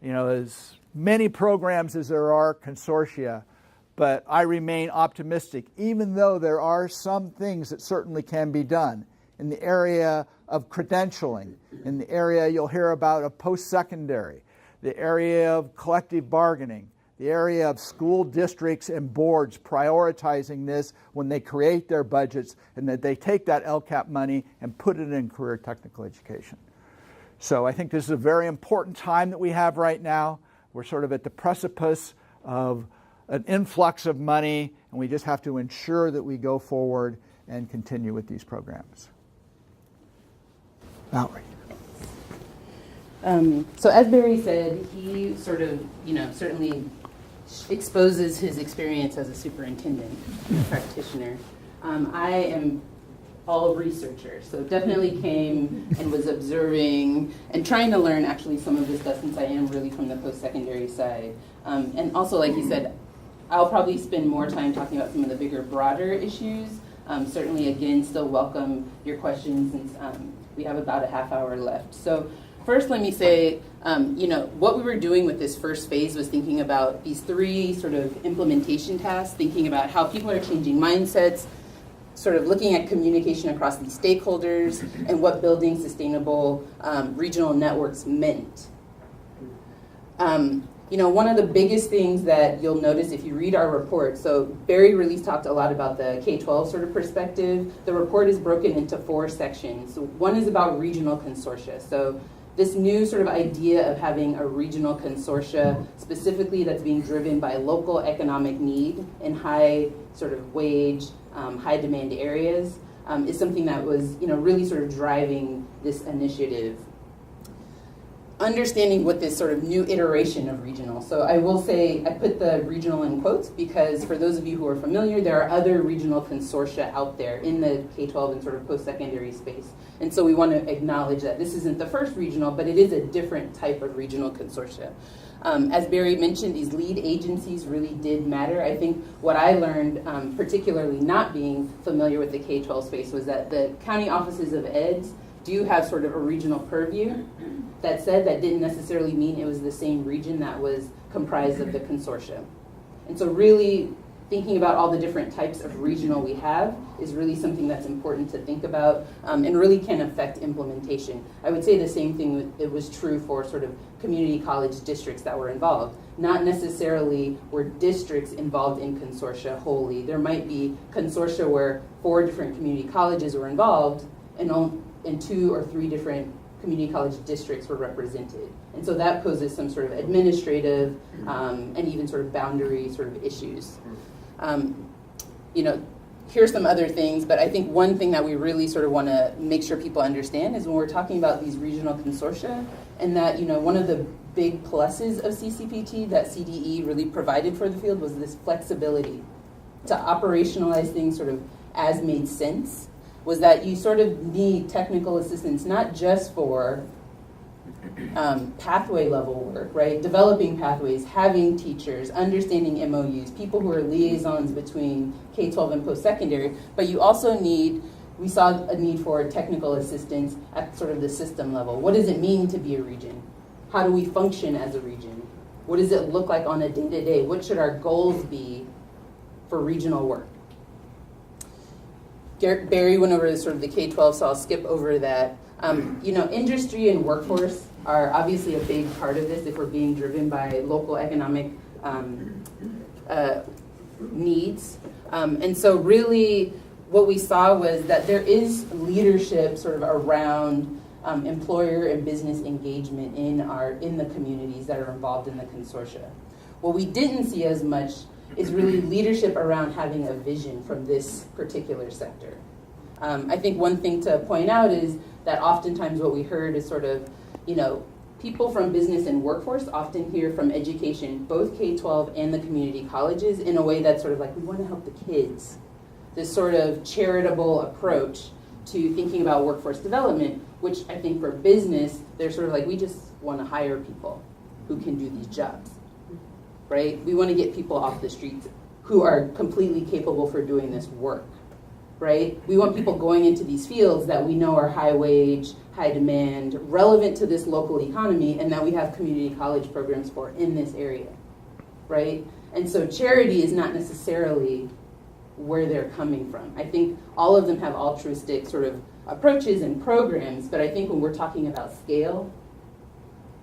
as many programs as there are consortia, but I remain optimistic, even though there are some things that certainly can be done in the area of credentialing, in the area you'll hear about of post-secondary, the area of collective bargaining, the area of school districts and boards prioritizing this when they create their budgets, and that they take that LCAP money and put it in career technical education. So I think this is a very important time that we have right now. We're sort of at the precipice of an influx of money, and we just have to ensure that we go forward and continue with these programs. Valerie. So as Barry said, he sort of, certainly exposes his experience as a superintendent practitioner. I am all researcher, so definitely came and was observing and trying to learn actually some of this stuff, since I am really from the post-secondary side. And also, like he said, I'll probably spend more time talking about some of the bigger, broader issues. Certainly, again, still welcome your questions since we have about a half hour left. So first, let me say, what we were doing with this first phase was thinking about these 3 sort of implementation tasks, thinking about how people are changing mindsets, sort of looking at communication across these stakeholders, and what building sustainable regional networks meant. One of the biggest things that you'll notice if you read our report, so Barry really talked a lot about the K-12 sort of perspective. The report is broken into 4 sections. So one is about regional consortia. So this new sort of idea of having a regional consortia, specifically that's being driven by local economic need in high sort of wage, high demand areas, is something that was really sort of driving this initiative. Understanding what this sort of new iteration of regional. So I will say, I put the regional in quotes because for those of you who are familiar, there are other regional consortia out there in the K-12 and sort of post-secondary space. And so we want to acknowledge that this isn't the first regional, but it is a different type of regional consortia. As Barry mentioned, these lead agencies really did matter. I think what I learned, particularly not being familiar with the K-12 space, was that the county offices of eds do have sort of a regional purview. That said, that didn't necessarily mean it was the same region that was comprised of the consortia. And so really thinking about all the different types of regional we have is really something that's important to think about and really can affect implementation. I would say the same thing, it was true for sort of community college districts that were involved. Not necessarily were districts involved in consortia wholly. There might be consortia where 4 different community colleges were involved and 2 or 3 different community college districts were represented. And so that poses some sort of administrative and even sort of boundary sort of issues. here's some other things, but I think one thing that we really sort of want to make sure people understand is when we're talking about these regional consortia, and that, you know, one of the big pluses of CCPT that CDE really provided for the field was this flexibility to operationalize things sort of as made sense, was that you sort of need technical assistance, not just for pathway level work, right? Developing pathways, having teachers, understanding MOUs, people who are liaisons between K-12 and post-secondary, but you also need, we saw a need for technical assistance at sort of the system level. What does it mean to be a region? How do we function as a region? What does it look like on a day-to-day? What should our goals be for regional work? Barry went over sort of the K-12, so I'll skip over that. You know, industry and workforce are obviously a big part of this if we're being driven by local economic needs. And so really what we saw was that there is leadership sort of around employer and business engagement in the communities that are involved in the consortia. What we didn't see as much is really leadership around having a vision from this particular sector. I think one thing to point out is that oftentimes what we heard is sort of, you know, people from business and workforce often hear from education, both K-12 and the community colleges, in a way that's sort of like, we want to help the kids. This sort of charitable approach to thinking about workforce development, which I think for business, they're sort of like, we just want to hire people who can do these jobs, right? We want to get people off the streets who are completely capable for doing this work, right? We want people going into these fields that we know are high wage, high demand, relevant to this local economy, and that we have community college programs for in this area, right? And so charity is not necessarily where they're coming from. I think all of them have altruistic sort of approaches and programs, but I think when we're talking about scale,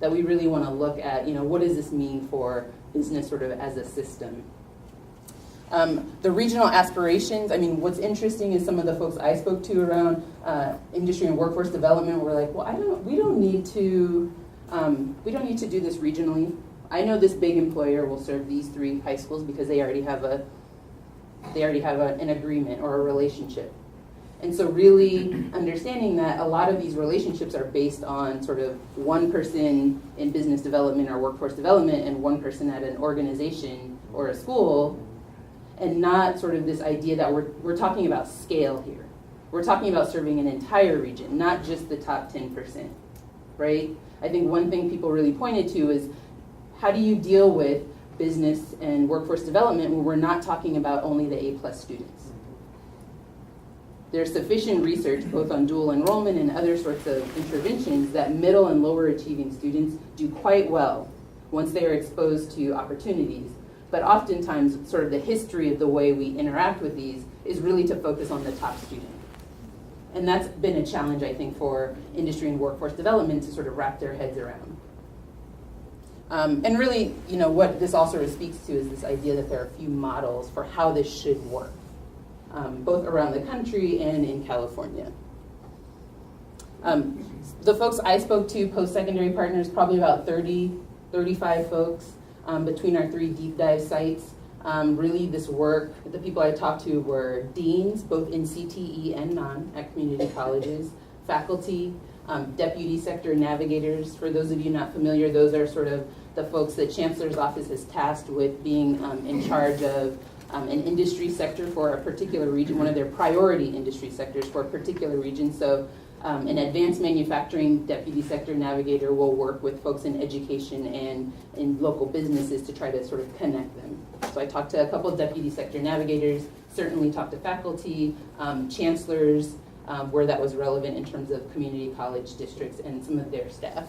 that we really want to look at, you know, what does this mean for business sort of as a system? The regional aspirations, I mean, what's interesting is some of the folks I spoke to around industry and workforce development were like, well, we don't need to do this regionally. I know this big employer will serve these 3 high schools because they already have an agreement or a relationship. And so really understanding that a lot of these relationships are based on sort of one person in business development or workforce development and one person at an organization or a school, and not sort of this idea that we're talking about scale here. We're talking about serving an entire region, not just the top 10%, right? I think one thing people really pointed to is, how do you deal with business and workforce development when we're not talking about only the A+ students? There's sufficient research both on dual enrollment and other sorts of interventions that middle and lower achieving students do quite well once they are exposed to opportunities. But oftentimes sort of the history of the way we interact with these is really to focus on the top student. And that's been a challenge, I think, for industry and workforce development to sort of wrap their heads around. And really, you know, what this all sort of speaks to is this idea that there are a few models for how this should work, both around the country and in California. The folks I spoke to, Postsecondary Partners, probably about 35 folks between our 3 deep dive sites. Really this work, the people I talked to were deans, both in CTE and non at community colleges, faculty, deputy sector navigators. For those of you not familiar, those are sort of the folks that Chancellor's Office is tasked with being in charge of an industry sector for a particular region, one of their priority industry sectors for a particular region. So an advanced manufacturing deputy sector navigator will work with folks in education and in local businesses to try to sort of connect them. So I talked to a couple of deputy sector navigators, certainly talked to faculty, chancellors, where that was relevant in terms of community college districts and some of their staff.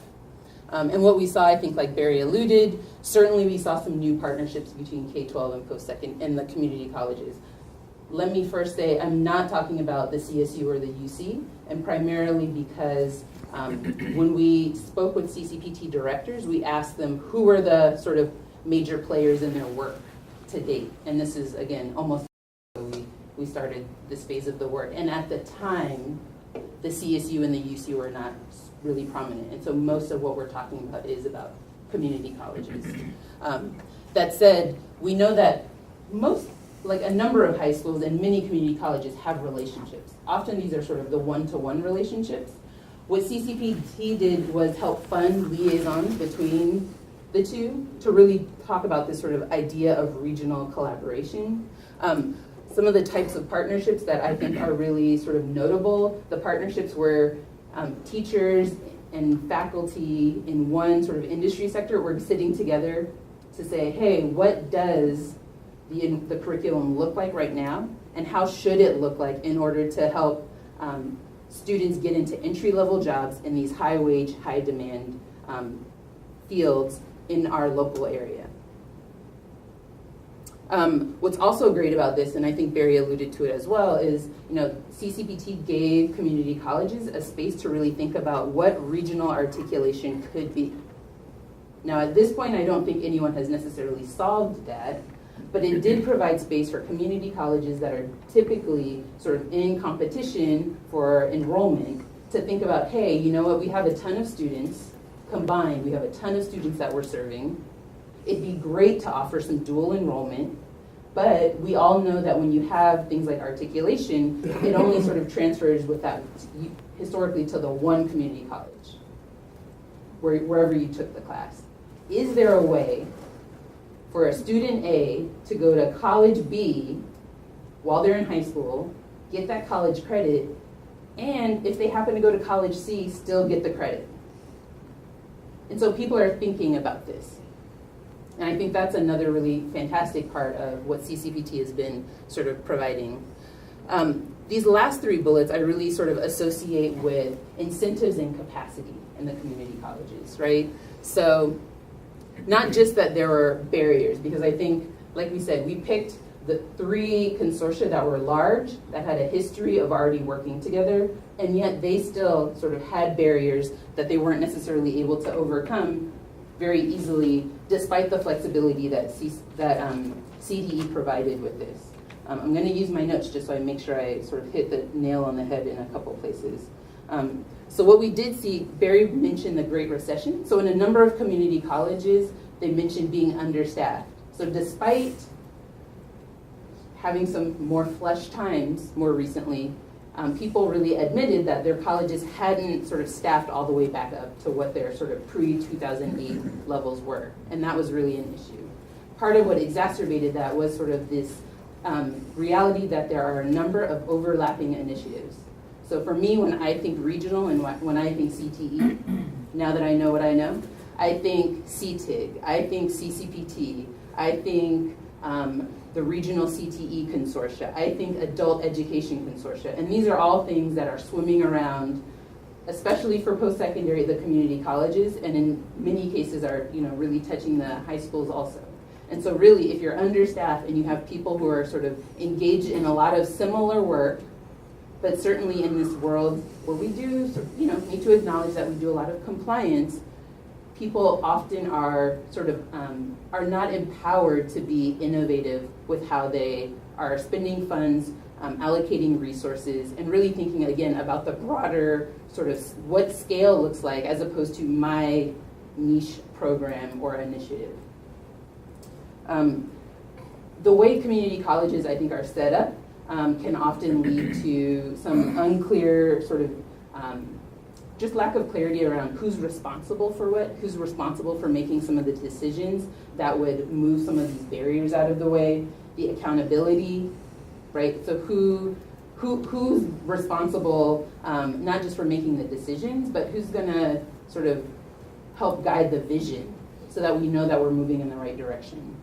And what we saw, I think, like Barry alluded, certainly we saw some new partnerships between K-12 and post-second and the community colleges. Let me first say, I'm not talking about the CSU or the UC, and primarily because when we spoke with CCPT directors, we asked them who were the sort of major players in their work to date. And this is, again, almost we started this phase of the work. And at the time, the CSU and the UC were not really prominent. And so most of what we're talking about is about community colleges. That said, we know that most like a number of high schools and many community colleges have relationships. Often these are sort of the one-to-one relationships. What CCPT did was help fund liaisons between the two to really talk about this sort of idea of regional collaboration. Some of the types of partnerships that I think are really sort of notable, the partnerships where teachers and faculty in one sort of industry sector were sitting together to say, hey, what does the curriculum look like right now, and how should it look like in order to help students get into entry-level jobs in these high-wage, high-demand fields in our local area. What's also great about this, and I think Barry alluded to it as well, is CCPT gave community colleges a space to really think about what regional articulation could be. Now, at this point, I don't think anyone has necessarily solved that, but it did provide space for community colleges that are typically sort of in competition for enrollment to think about, hey, you know what, we have a ton of students combined, we have a ton of students that we're serving. It'd be great to offer some dual enrollment, but we all know that when you have things like articulation, it only sort of transfers with that historically to the one community college, wherever you took the class. Is there a way for a student A to go to college B while they're in high school, get that college credit, and if they happen to go to college C, still get the credit? And so people are thinking about this. And I think that's another really fantastic part of what CCPT has been sort of providing. These last three bullets I really sort of associate with incentives and capacity in the community colleges, right? So not just that there were barriers, because I think, like we said, we picked the 3 consortia that were large, that had a history of already working together, and yet they still sort of had barriers that they weren't necessarily able to overcome very easily, despite the flexibility that CDE provided with this. I'm going to use my notes just so I make sure I sort of hit the nail on the head in a couple places. So what we did see, Barry mentioned the Great Recession. So in a number of community colleges, they mentioned being understaffed. So despite having some more flush times more recently, people really admitted that their colleges hadn't sort of staffed all the way back up to what their sort of pre-2008 levels were. And that was really an issue. Part of what exacerbated that was sort of this reality that there are a number of overlapping initiatives. So for me, when I think regional and when I think CTE, now that I know what I know, I think CTIG, I think CCPT, I think the regional CTE consortia, I think adult education consortia. And these are all things that are swimming around, especially for post-secondary at the community colleges, and in many cases are really touching the high schools also. And so really, if you're understaffed and you have people who are sort of engaged in a lot of similar work, but certainly in this world where we do need to acknowledge that we do a lot of compliance, people often are sort of are not empowered to be innovative with how they are spending funds, allocating resources, and really thinking again about the broader sort of what scale looks like as opposed to my niche program or initiative. The way community colleges, I think, are set up can often lead to some unclear sort of just lack of clarity around who's responsible for what, who's responsible for making some of the decisions that would move some of these barriers out of the way, the accountability, right? So who's responsible not just for making the decisions, but who's gonna sort of help guide the vision so that we know that we're moving in the right direction.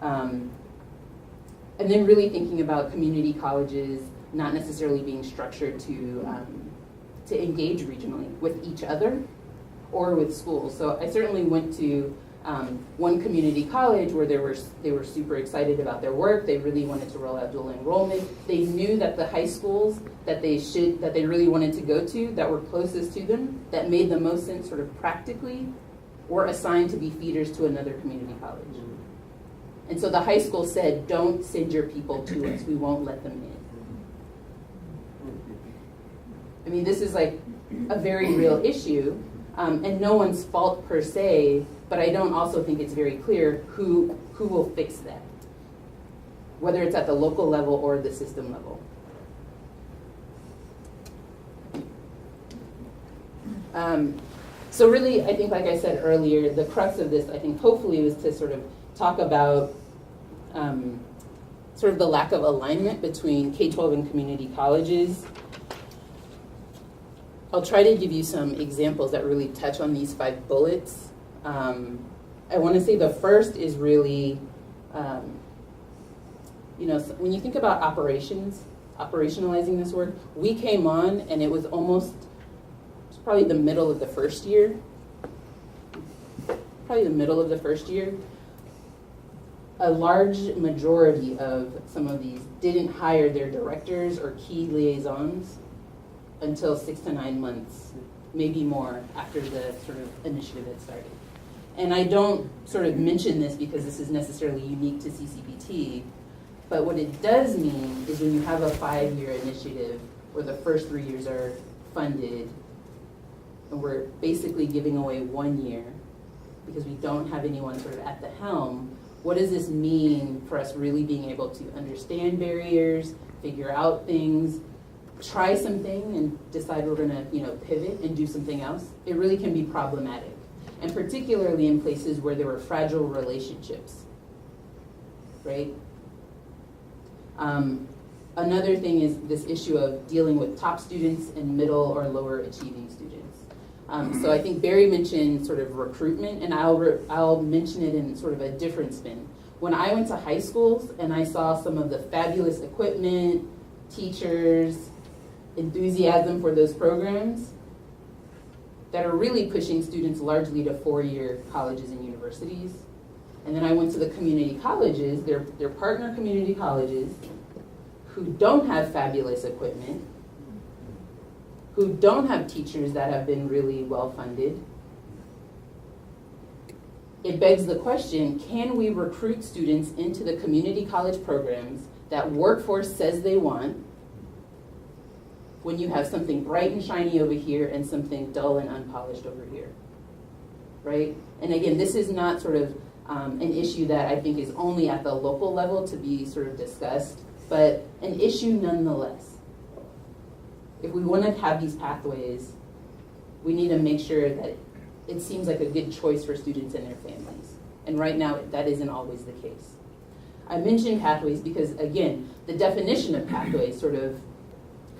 And then really thinking about community colleges not necessarily being structured to engage regionally with each other or with schools. So I certainly went to one community college where they were super excited about their work. They really wanted to roll out dual enrollment. They knew that the high schools that they really wanted to go to, that were closest to them, that made the most sense sort of practically, were assigned to be feeders to another community college. And so the high school said, don't send your people to us, we won't let them in. I mean, this is like a very real issue, and no one's fault per se, but I don't also think it's very clear who will fix that. whether it's at the local level or the system level. So really, I think, like I said earlier, the crux of this, I think, hopefully was to sort of talk about sort of the lack of alignment between K-12 and community colleges. I'll try to give you some examples that really touch on these 5 bullets. I want to say the first is really, when you think about operationalizing this work, we came on and it was probably the middle of the first year. A large majority of some of these didn't hire their directors or key liaisons until 6 to 9 months, maybe more, after the sort of initiative had started. And I don't sort of mention this because this is necessarily unique to CCPT, but what it does mean is when you have a 5-year initiative where the first 3 years are funded, and we're basically giving away 1 year because we don't have anyone sort of at the helm, what does this mean for us really being able to understand barriers, figure out things, try something and decide we're going to pivot and do something else? It really can be problematic, and particularly in places where there were fragile relationships, right? Another thing is this issue of dealing with top students and middle or lower achieving students. So I think Barry mentioned sort of recruitment, and I'll mention it in sort of a different spin. When I went to high schools and I saw some of the fabulous equipment, teachers, enthusiasm for those programs that are really pushing students largely to 4-year colleges and universities. And then I went to the community colleges, their partner community colleges, who don't have fabulous equipment, who don't have teachers that have been really well funded. It begs the question, can we recruit students into the community college programs that workforce says they want when you have something bright and shiny over here and something dull and unpolished over here, right? And again, this is not sort of an issue that I think is only at the local level to be sort of discussed, but an issue nonetheless. If we want to have these pathways, we need to make sure that it seems like a good choice for students and their families. And right now, that isn't always the case. I mentioned pathways because, again, the definition of pathways sort of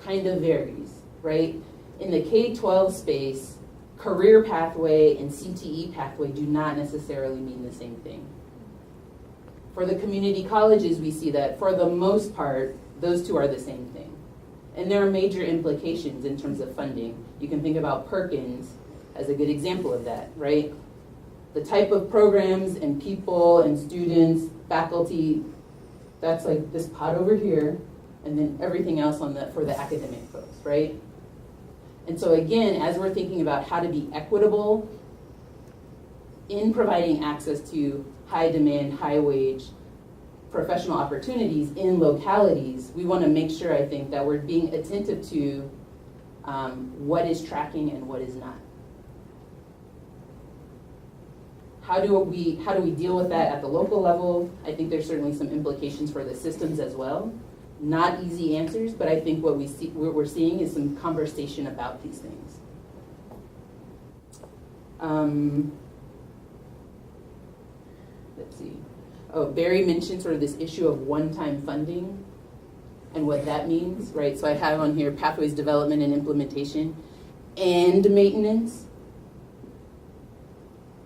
kind of varies, right? In the K-12 space, career pathway and CTE pathway do not necessarily mean the same thing. For the community colleges, we see that for the most part, those two are the same thing. And there are major implications in terms of funding. You can think about Perkins as a good example of that, right? The type of programs and people and students, faculty, that's like this pot over here, and then everything else for the academic folks, right? And so again, as we're thinking about how to be equitable in providing access to high demand, high wage professional opportunities in localities, we want to make sure, I think, that we're being attentive to what is tracking and what is not. How do we deal with that at the local level? I think there's certainly some implications for the systems as well. Not easy answers, but I think what we're seeing is some conversation about these things. Let's see. Oh, Barry mentioned sort of this issue of one-time funding and what that means, right? So I have on here pathways development and implementation and maintenance.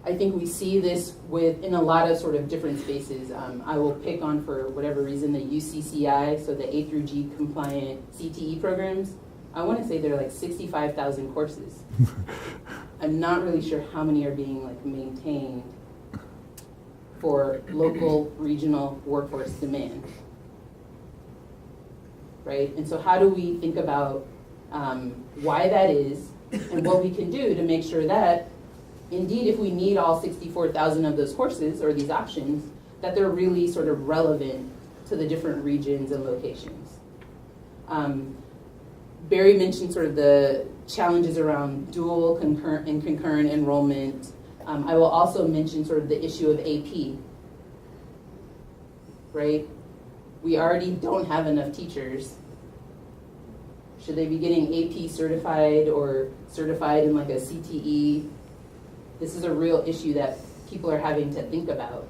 I think we see this in a lot of sort of different spaces. I will pick on, for whatever reason, the UCCI, so the A through G compliant CTE programs. I want to say there are like 65,000 courses. I'm not really sure how many are being maintained for local, regional workforce demand, right? And so how do we think about why that is and what we can do to make sure that, indeed, if we need all 64,000 of those courses or these options, that they're really sort of relevant to the different regions and locations. Barry mentioned sort of the challenges around dual and concurrent enrollment. I will also mention sort of the issue of AP, right? We already don't have enough teachers. Should they be getting AP certified or certified in like a CTE? This is a real issue that people are having to think about.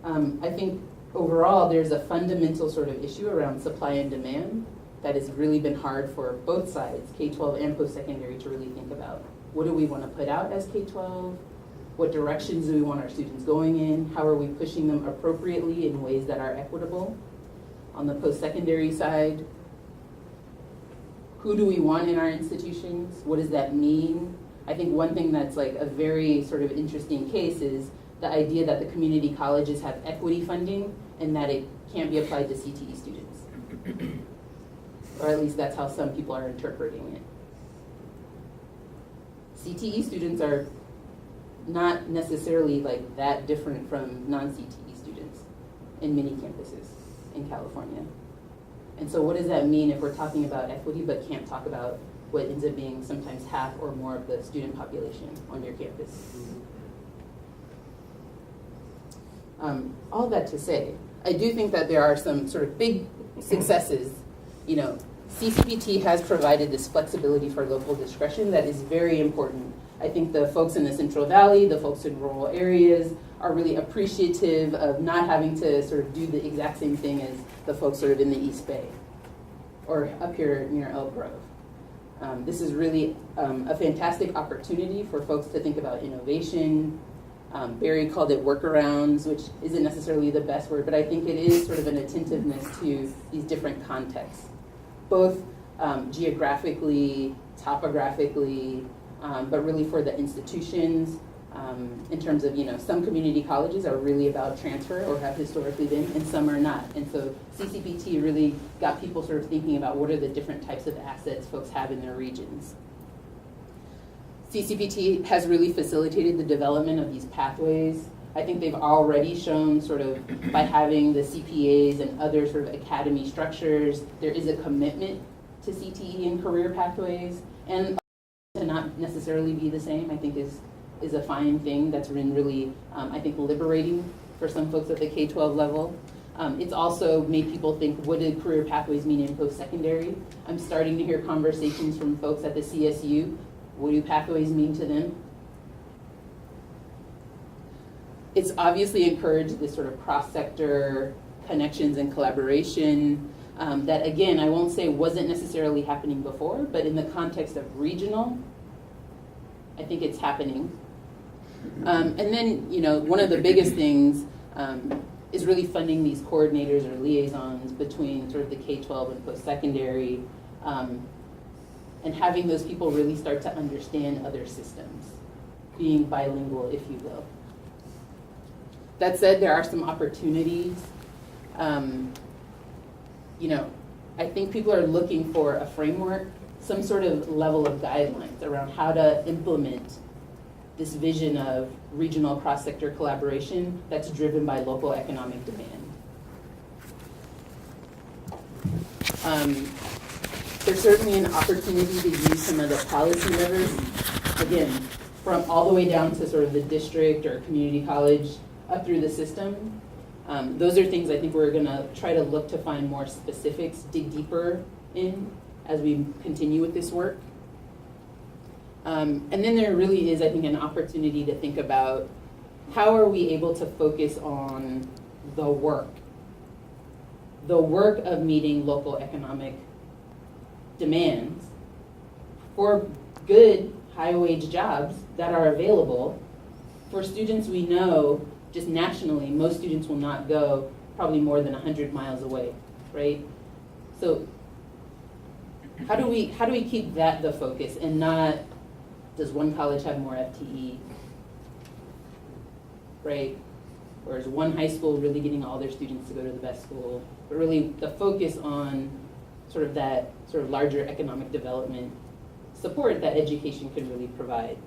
I think overall there's a fundamental sort of issue around supply and demand that has really been hard for both sides, K-12 and post-secondary, to really think about. What do we want to put out as K-12? What directions do we want our students going in? How are we pushing them appropriately in ways that are equitable? On the post-secondary side, who do we want in our institutions? What does that mean? I think one thing that's like a very sort of interesting case is the idea that the community colleges have equity funding and that it can't be applied to CTE students. Or at least that's how some people are interpreting it. CTE students are not necessarily like that different from non-CTE students in many campuses in California. And so what does that mean if we're talking about equity but can't talk about what ends up being sometimes half or more of the student population on your campus? All that to say, I do think that there are some sort of big successes. You know, CCPT has provided this flexibility for local discretion that is very important. I think the folks in the Central Valley, the folks in rural areas are really appreciative of not having to sort of do the exact same thing as the folks sort of in the East Bay or up here near Elk Grove. This is really a fantastic opportunity for folks to think about innovation. Barry called it workarounds, which isn't necessarily the best word, but I think it is sort of an attentiveness to these different contexts, both geographically, topographically, but really for the institutions in terms of, you know, some community colleges are really about transfer or have historically been, and some are not. And so CCPT really got people sort of thinking about what are the different types of assets folks have in their regions. CCPT has really facilitated the development of these pathways. I think they've already shown sort of by having the CPAs and other sort of academy structures, there is a commitment to CTE and career pathways, and to not necessarily be the same, I think is a fine thing that's been really, I think, liberating for some folks at the K-12 level. It's also made people think, what do career pathways mean in post-secondary? I'm starting to hear conversations from folks at the CSU. What do pathways mean to them? It's obviously encouraged this sort of cross-sector connections and collaboration that, again, I won't say wasn't necessarily happening before, but in the context of regional, I think it's happening. And then, you know, one of the biggest things is really funding these coordinators or liaisons between sort of the K-12 and post-secondary, and having those people really start to understand other systems, being bilingual, if you will. That said, there are some opportunities. You know, I think people are looking for a framework, some sort of level of guidelines around how to implement this vision of regional cross-sector collaboration that's driven by local economic demand. There's certainly an opportunity to use some of the policy levers, again, from all the way down to sort of the district or community college up through the system. Those are things I think we're gonna try to look to find more specifics, dig deeper in as we continue with this work. And then there really is, I think, an opportunity to think about how are we able to focus on the work of meeting local economic demands for good high-wage jobs that are available for students we know just nationally. Most students will not go probably more than 100 miles away, right? So how do we keep that the focus and not does one college have more FTE, right? Or is one high school really getting all their students to go to the best school? But really the focus on sort of that sort of larger economic development support that education can really provide.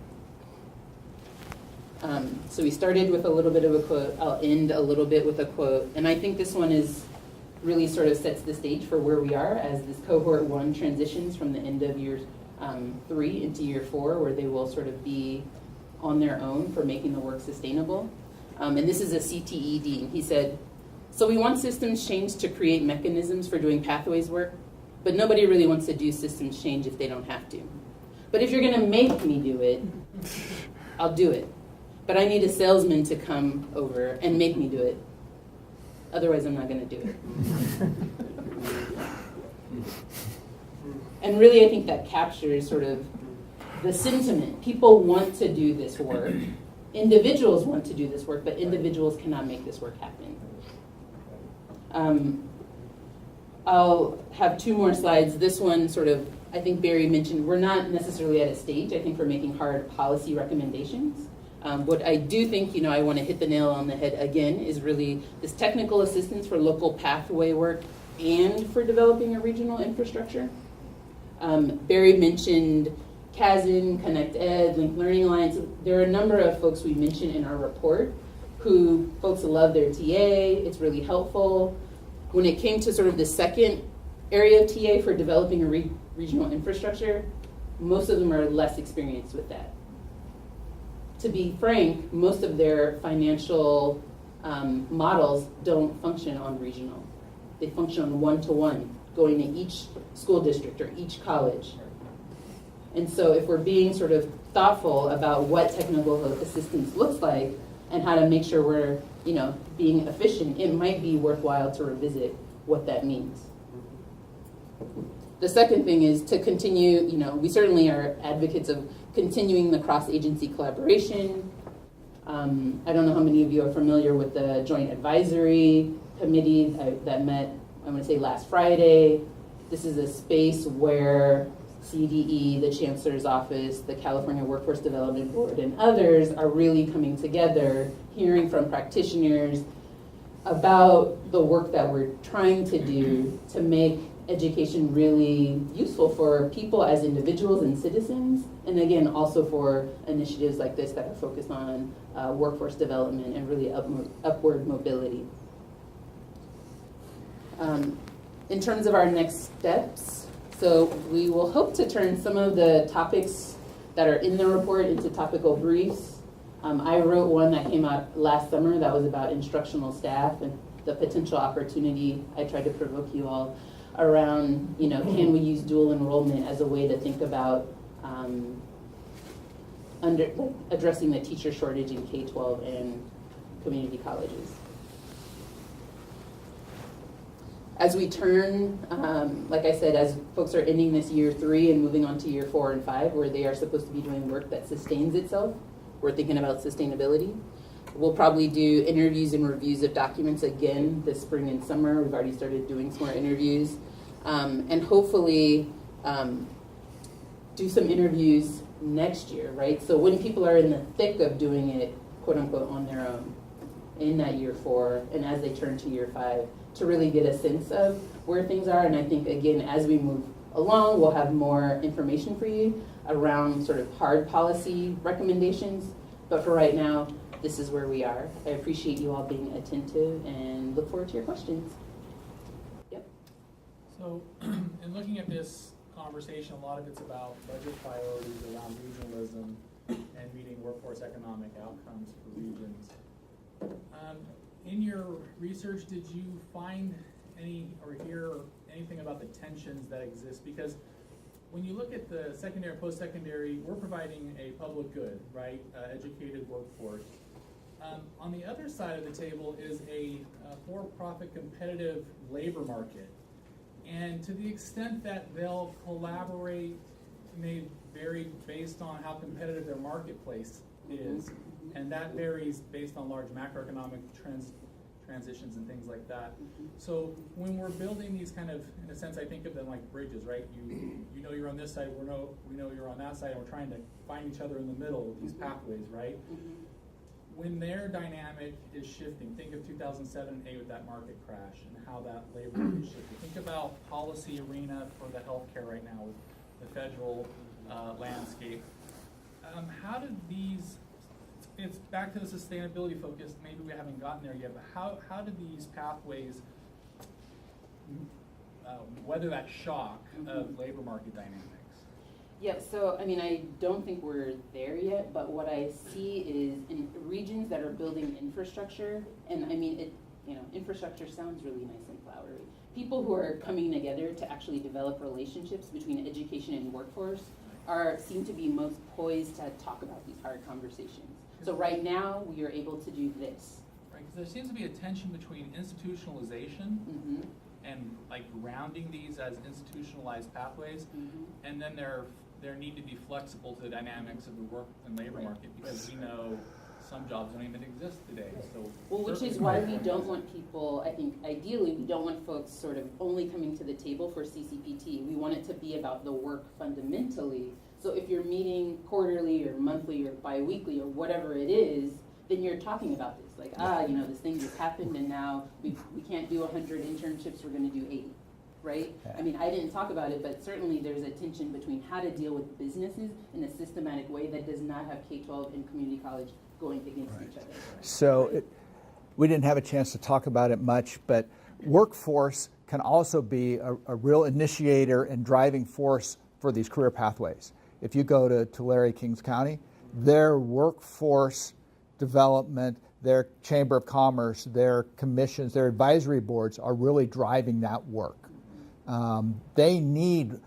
So we started with a little bit of a quote. I'll end a little bit with a quote. And I think this one is really sort of sets the stage for where we are as this cohort 1 transitions from the end of year 3 into year 4, where they will sort of be on their own for making the work sustainable. And this is a CTE dean. He said, so we want systems change to create mechanisms for doing pathways work, but nobody really wants to do systems change if they don't have to. But if you're going to make me do it, I'll do it. But I need a salesman to come over and make me do it. Otherwise, I'm not going to do it. And really, I think that captures sort of the sentiment. People want to do this work. Individuals want to do this work, but individuals cannot make this work happen. I'll have two more slides. This one sort of, I think Barry mentioned, we're not necessarily at a stage, I think, for making hard policy recommendations. What I do think, I want to hit the nail on the head again, is really this technical assistance for local pathway work and for developing a regional infrastructure. Barry mentioned CASN, Connect Ed, Link Learning Alliance. There are a number of folks we mentioned in our report who folks love their TA, it's really helpful. When it came to sort of the second area of TA for developing a regional infrastructure, most of them are less experienced with that. To be frank, most of their financial models don't function on regional. They function on one-to-one, going to each school district or each college. And so if we're being sort of thoughtful about what technical assistance looks like and how to make sure we're, being efficient, it might be worthwhile to revisit what that means. The second thing is to continue, we certainly are advocates of continuing the cross-agency collaboration. I don't know how many of you are familiar with the Joint Advisory Committee that met, I want to say last Friday. This is a space where CDE, the Chancellor's Office, the California Workforce Development Board, and others are really coming together, hearing from practitioners about the work that we're trying to do to make education really useful for people as individuals and citizens, and again, also for initiatives like this that are focused on workforce development and really upward mobility. In terms of our next steps, so we will hope to turn some of the topics that are in the report into topical briefs. I wrote one that came out last summer that was about instructional staff and the potential opportunity. I tried to provoke you all around, can we use dual enrollment as a way to think about addressing the teacher shortage in K-12 and community colleges. As we turn, like I said, as folks are ending this year 3 and moving on to year 4 and 5, where they are supposed to be doing work that sustains itself, we're thinking about sustainability. We'll probably do interviews and reviews of documents again this spring and summer. We've already started doing some more interviews. And hopefully do some interviews next year, right? So when people are in the thick of doing it, quote unquote, on their own in that year 4, and as they turn to year 5, to really get a sense of where things are. And I think, again, as we move along, we'll have more information for you around sort of hard policy recommendations. But for right now, this is where we are. I appreciate you all being attentive and look forward to your questions. Yep. So in looking at this conversation, a lot of it's about budget priorities around regionalism and meeting workforce economic outcomes for regions. In your research, did you find any or hear anything about the tensions that exist? Because when you look at the secondary and post-secondary, we're providing a public good, right? Educated workforce. On the other side of the table is a for-profit competitive labor market. And to the extent that they'll collaborate may vary based on how competitive their marketplace is. And that varies based on large macroeconomic transitions and things like that. So when we're building these kind of, in a sense, I think of them like bridges, right? You know you're on this side, we know you're on that side, and we're trying to find each other in the middle of these pathways, right? When their dynamic is shifting, think of 2007 and 8 with that market crash and how that labor market shifted. Think about policy arena for the healthcare right now with the federal landscape. How did these, it's back to the sustainability focus, maybe we haven't gotten there yet, but how did these pathways weather that shock of labor market dynamics? Yeah, so I mean, I don't think we're there yet, but what I see is in regions that are building infrastructure, and I mean, infrastructure sounds really nice and flowery. People who are coming together to actually develop relationships between education and workforce seem to be most poised to talk about these hard conversations. So right now, we are able to do this. Right, because there seems to be a tension between institutionalization Mm-hmm. and like grounding these as institutionalized pathways, Mm-hmm. and then there need to be flexible to the dynamics of the work and labor Right. market, because we know some jobs don't even exist today. So Well, which is why we don't want people, I think ideally, we don't want folks sort of only coming to the table for CCPT. We want it to be about the work fundamentally. So if you're meeting quarterly or monthly or bi-weekly or whatever it is, then you're talking about this. Like, this thing just happened and now we can't do 100 internships, we're gonna do 80, right? Yeah. I mean, I didn't talk about it, but certainly there's a tension between how to deal with businesses in a systematic way that does not have K-12 and community college going against each other. So we didn't have a chance to talk about it much, but workforce can also be a real initiator and driving force for these career pathways. If you go to Tulare, Kings County, their workforce development, their Chamber of Commerce, their commissions, their advisory boards are really driving that work. They need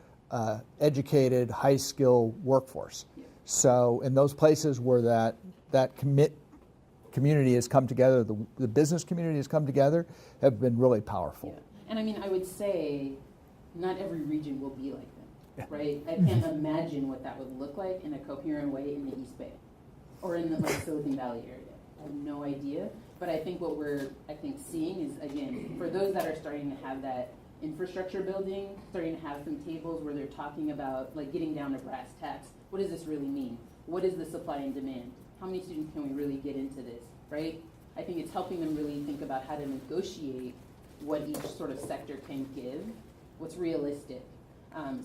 educated, high-skilled workforce. So in those places where that community has come together, the business community has come together, have been really powerful. Yeah. And I mean, I would say not every region will be like them, right? I can't imagine what that would look like in a coherent way in the East Bay or in the Silicon Valley area. I have no idea. But I think what we're, seeing is, again, for those that are starting to have that infrastructure building, starting to have some tables where they're talking about, like, getting down to brass tacks. What does this really mean? What is the supply and demand? How many students can we really get into this, right? I think it's helping them really think about how to negotiate what each sort of sector can give, what's realistic,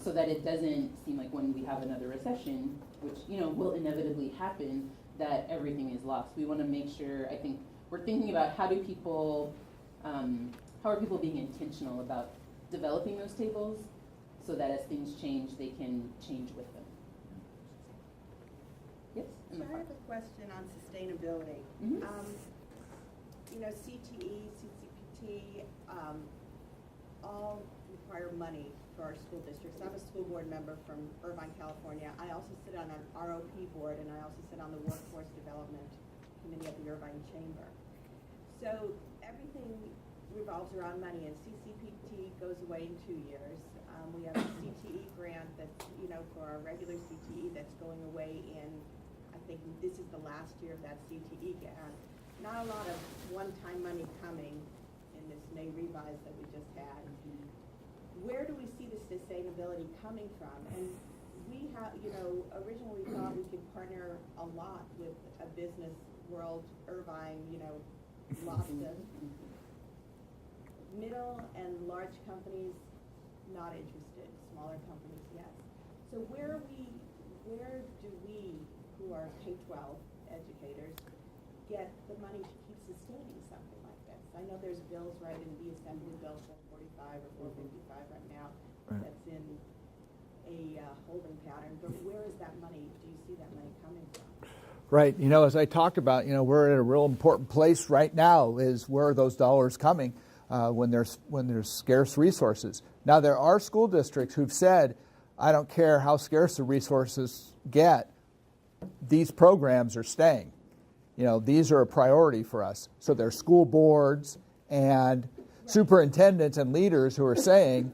so that it doesn't seem like when we have another recession, which, will inevitably happen, that everything is lost. We want to make sure, I think, we're thinking about how are people being intentional about developing those tables so that as things change, they can change with them. Yes? So I have a question on sustainability. Mhm. CTE, CCPT, all require money for our school districts. I'm a school board member from Irvine, California. I also sit on an ROP board, and I also sit on the Workforce Development Committee at the Irvine Chamber. So everything revolves around money, and CCPT goes away in 2 years. We have a CTE grant that's, for our regular CTE that's going away in, I think this is the last year of that CTE grant. Not a lot of one-time money coming in this May revise that we just had. Where do we see the sustainability coming from? And we have, originally thought we could partner a lot with a business world, Irvine, lots of middle and large companies not interested, smaller companies, yes. So where do we, who are K-12 educators, get the money to keep sustaining something like this? I know there's bills, right, in the Assembly Bill 445 or 455 right now, Right. that's in a holding pattern, but where is that money, do you see that money coming from? Right. As I talked about, we're at a real important place right now is where are those dollars coming when there's scarce resources. Now, there are school districts who've said, I don't care how scarce the resources get, these programs are staying. These are a priority for us. So there are school boards and superintendents and leaders who are saying,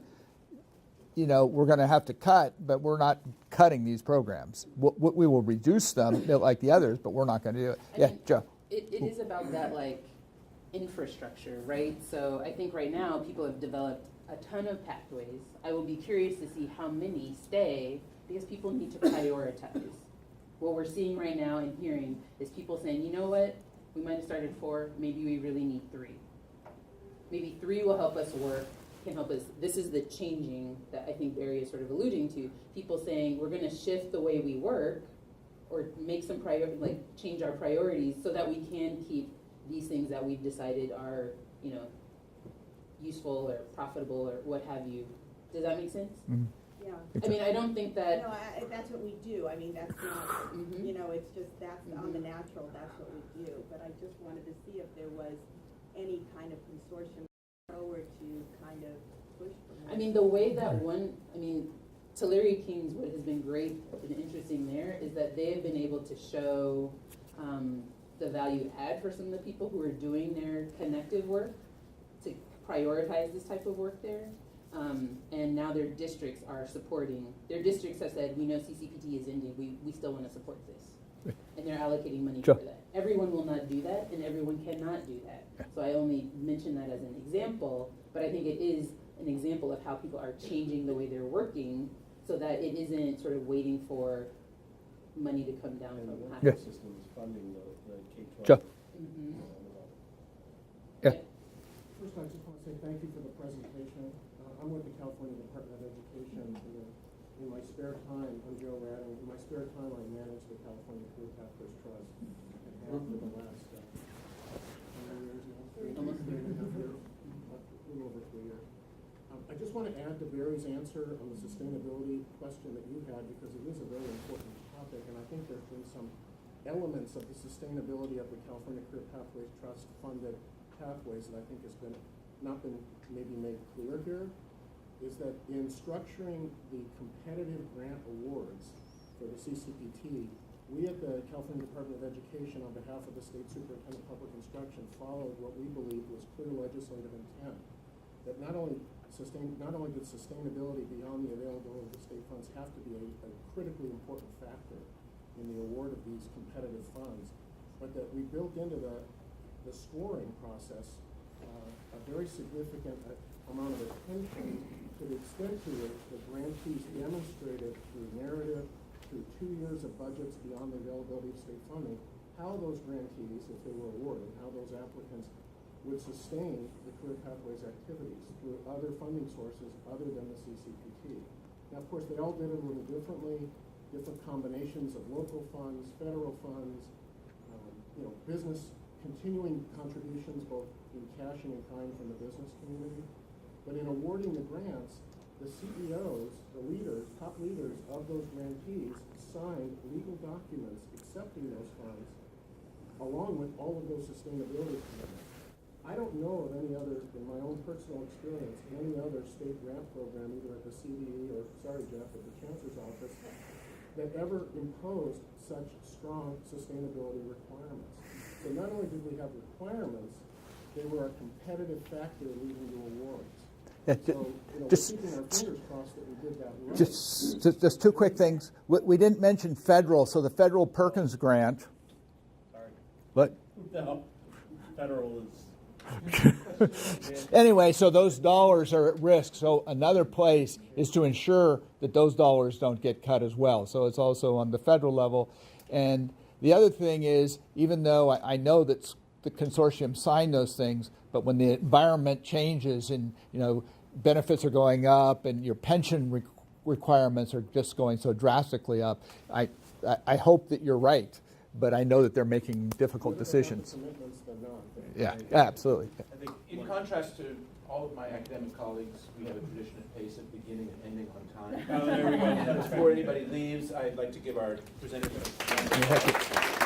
we're going to have to cut, but we're not cutting these programs. We will reduce them like the others, but we're not going to do it. I think Joe. It is about that, infrastructure, right? So I think right now people have developed a ton of pathways. I will be curious to see how many stay because people need to prioritize. What we're seeing right now and hearing is people saying, you know what, we might have started 4, maybe we really need 3. Maybe 3 will help us work, can help us. This is the changing that I think Barry is sort of alluding to. People saying we're going to shift the way we work or make some change our priorities so that we can keep these things that we've decided are, useful or profitable or what have you. Does that make sense? Mm-hmm. Yeah. I mean, I don't think that. No, that's what we do. I mean, that's not, Mhm. you know, it's just, that's on the Mhm. natural, that's what we do. But I just wanted to see if there was any kind of consortium forward to kind of push for more. I mean, the way that Tulare Kings, what has been great and interesting there is that they have been able to show the value add for some of the people who are doing their connective work to prioritize this type of work there. And now their districts are supporting, their districts have said, we know CCPT is ending, we still want to support this. And they're allocating money Sure. for that. Everyone will not do that, and everyone cannot do that. So I only mention that as an example, but I think it is an example of how people are changing the way they're working so that it isn't sort of waiting for money to come down And from the high. workforce system is funding the K-12. Sure. Mhm. Yeah. First, I just want to say thank you for the presentation. I'm with the California Department of Education. In my spare time, I'm Joe Radding. In my spare time, I manage the California Career Pathways Trust. And have for the last 3 years now, Almost 3.5 years, a little over 3 years. I just want to add to Barry's answer on the sustainability question that you had, because it is a very important topic, and I think there's been some elements of the sustainability of the California Career Pathways Trust funded pathways that I think has not been maybe made clear here, is that in structuring the competitive grant awards for the CCPT, we at the California Department of Education, on behalf of the State Superintendent of Public Instruction, followed what we believed was clear legislative intent, that not only did sustainability beyond the availability of the state funds have to be a critically important factor in the award of these competitive funds, but that we built into the scoring process a very significant amount of attention to the extent to which the grantees demonstrated through narrative, through 2 years of budgets beyond the availability of state funding, how those grantees, if they were awarded, how those applicants would sustain the career pathways activities through other funding sources other than the CCPT. Now, of course, they all did it a little differently, different combinations of local funds, federal funds, business continuing contributions, both in cash and in kind from the business community. But in awarding the grants, the CEOs, the leaders, top leaders of those grantees signed legal documents accepting those funds, along with all of those sustainability commitments. I don't know of any other, in my own personal experience, any other state grant program, either at the CDE or, sorry Jeff, at the Chancellor's Office, that ever imposed such strong sustainability requirements. So not only did we have requirements, they were a competitive factor leading to awards. So, we're keeping our fingers crossed that we did that right. Just two quick things. We didn't mention federal, so the federal Perkins grant. Sorry. What? No, federal is. Anyway, so those dollars are at risk. So another place is to ensure that those dollars don't get cut as well. So it's also on the federal level. And the other thing is, even though I know that the consortium signed those things, but when the environment changes and benefits are going up and your pension requirements are just going so drastically up, I hope that you're right. But I know that they're making difficult decisions. Yeah, absolutely. I think in contrast to all of my academic colleagues, we have a tradition at PACE of beginning and ending on time. Oh, there we go. Before anybody leaves, I'd like to give our presenters a round of applause.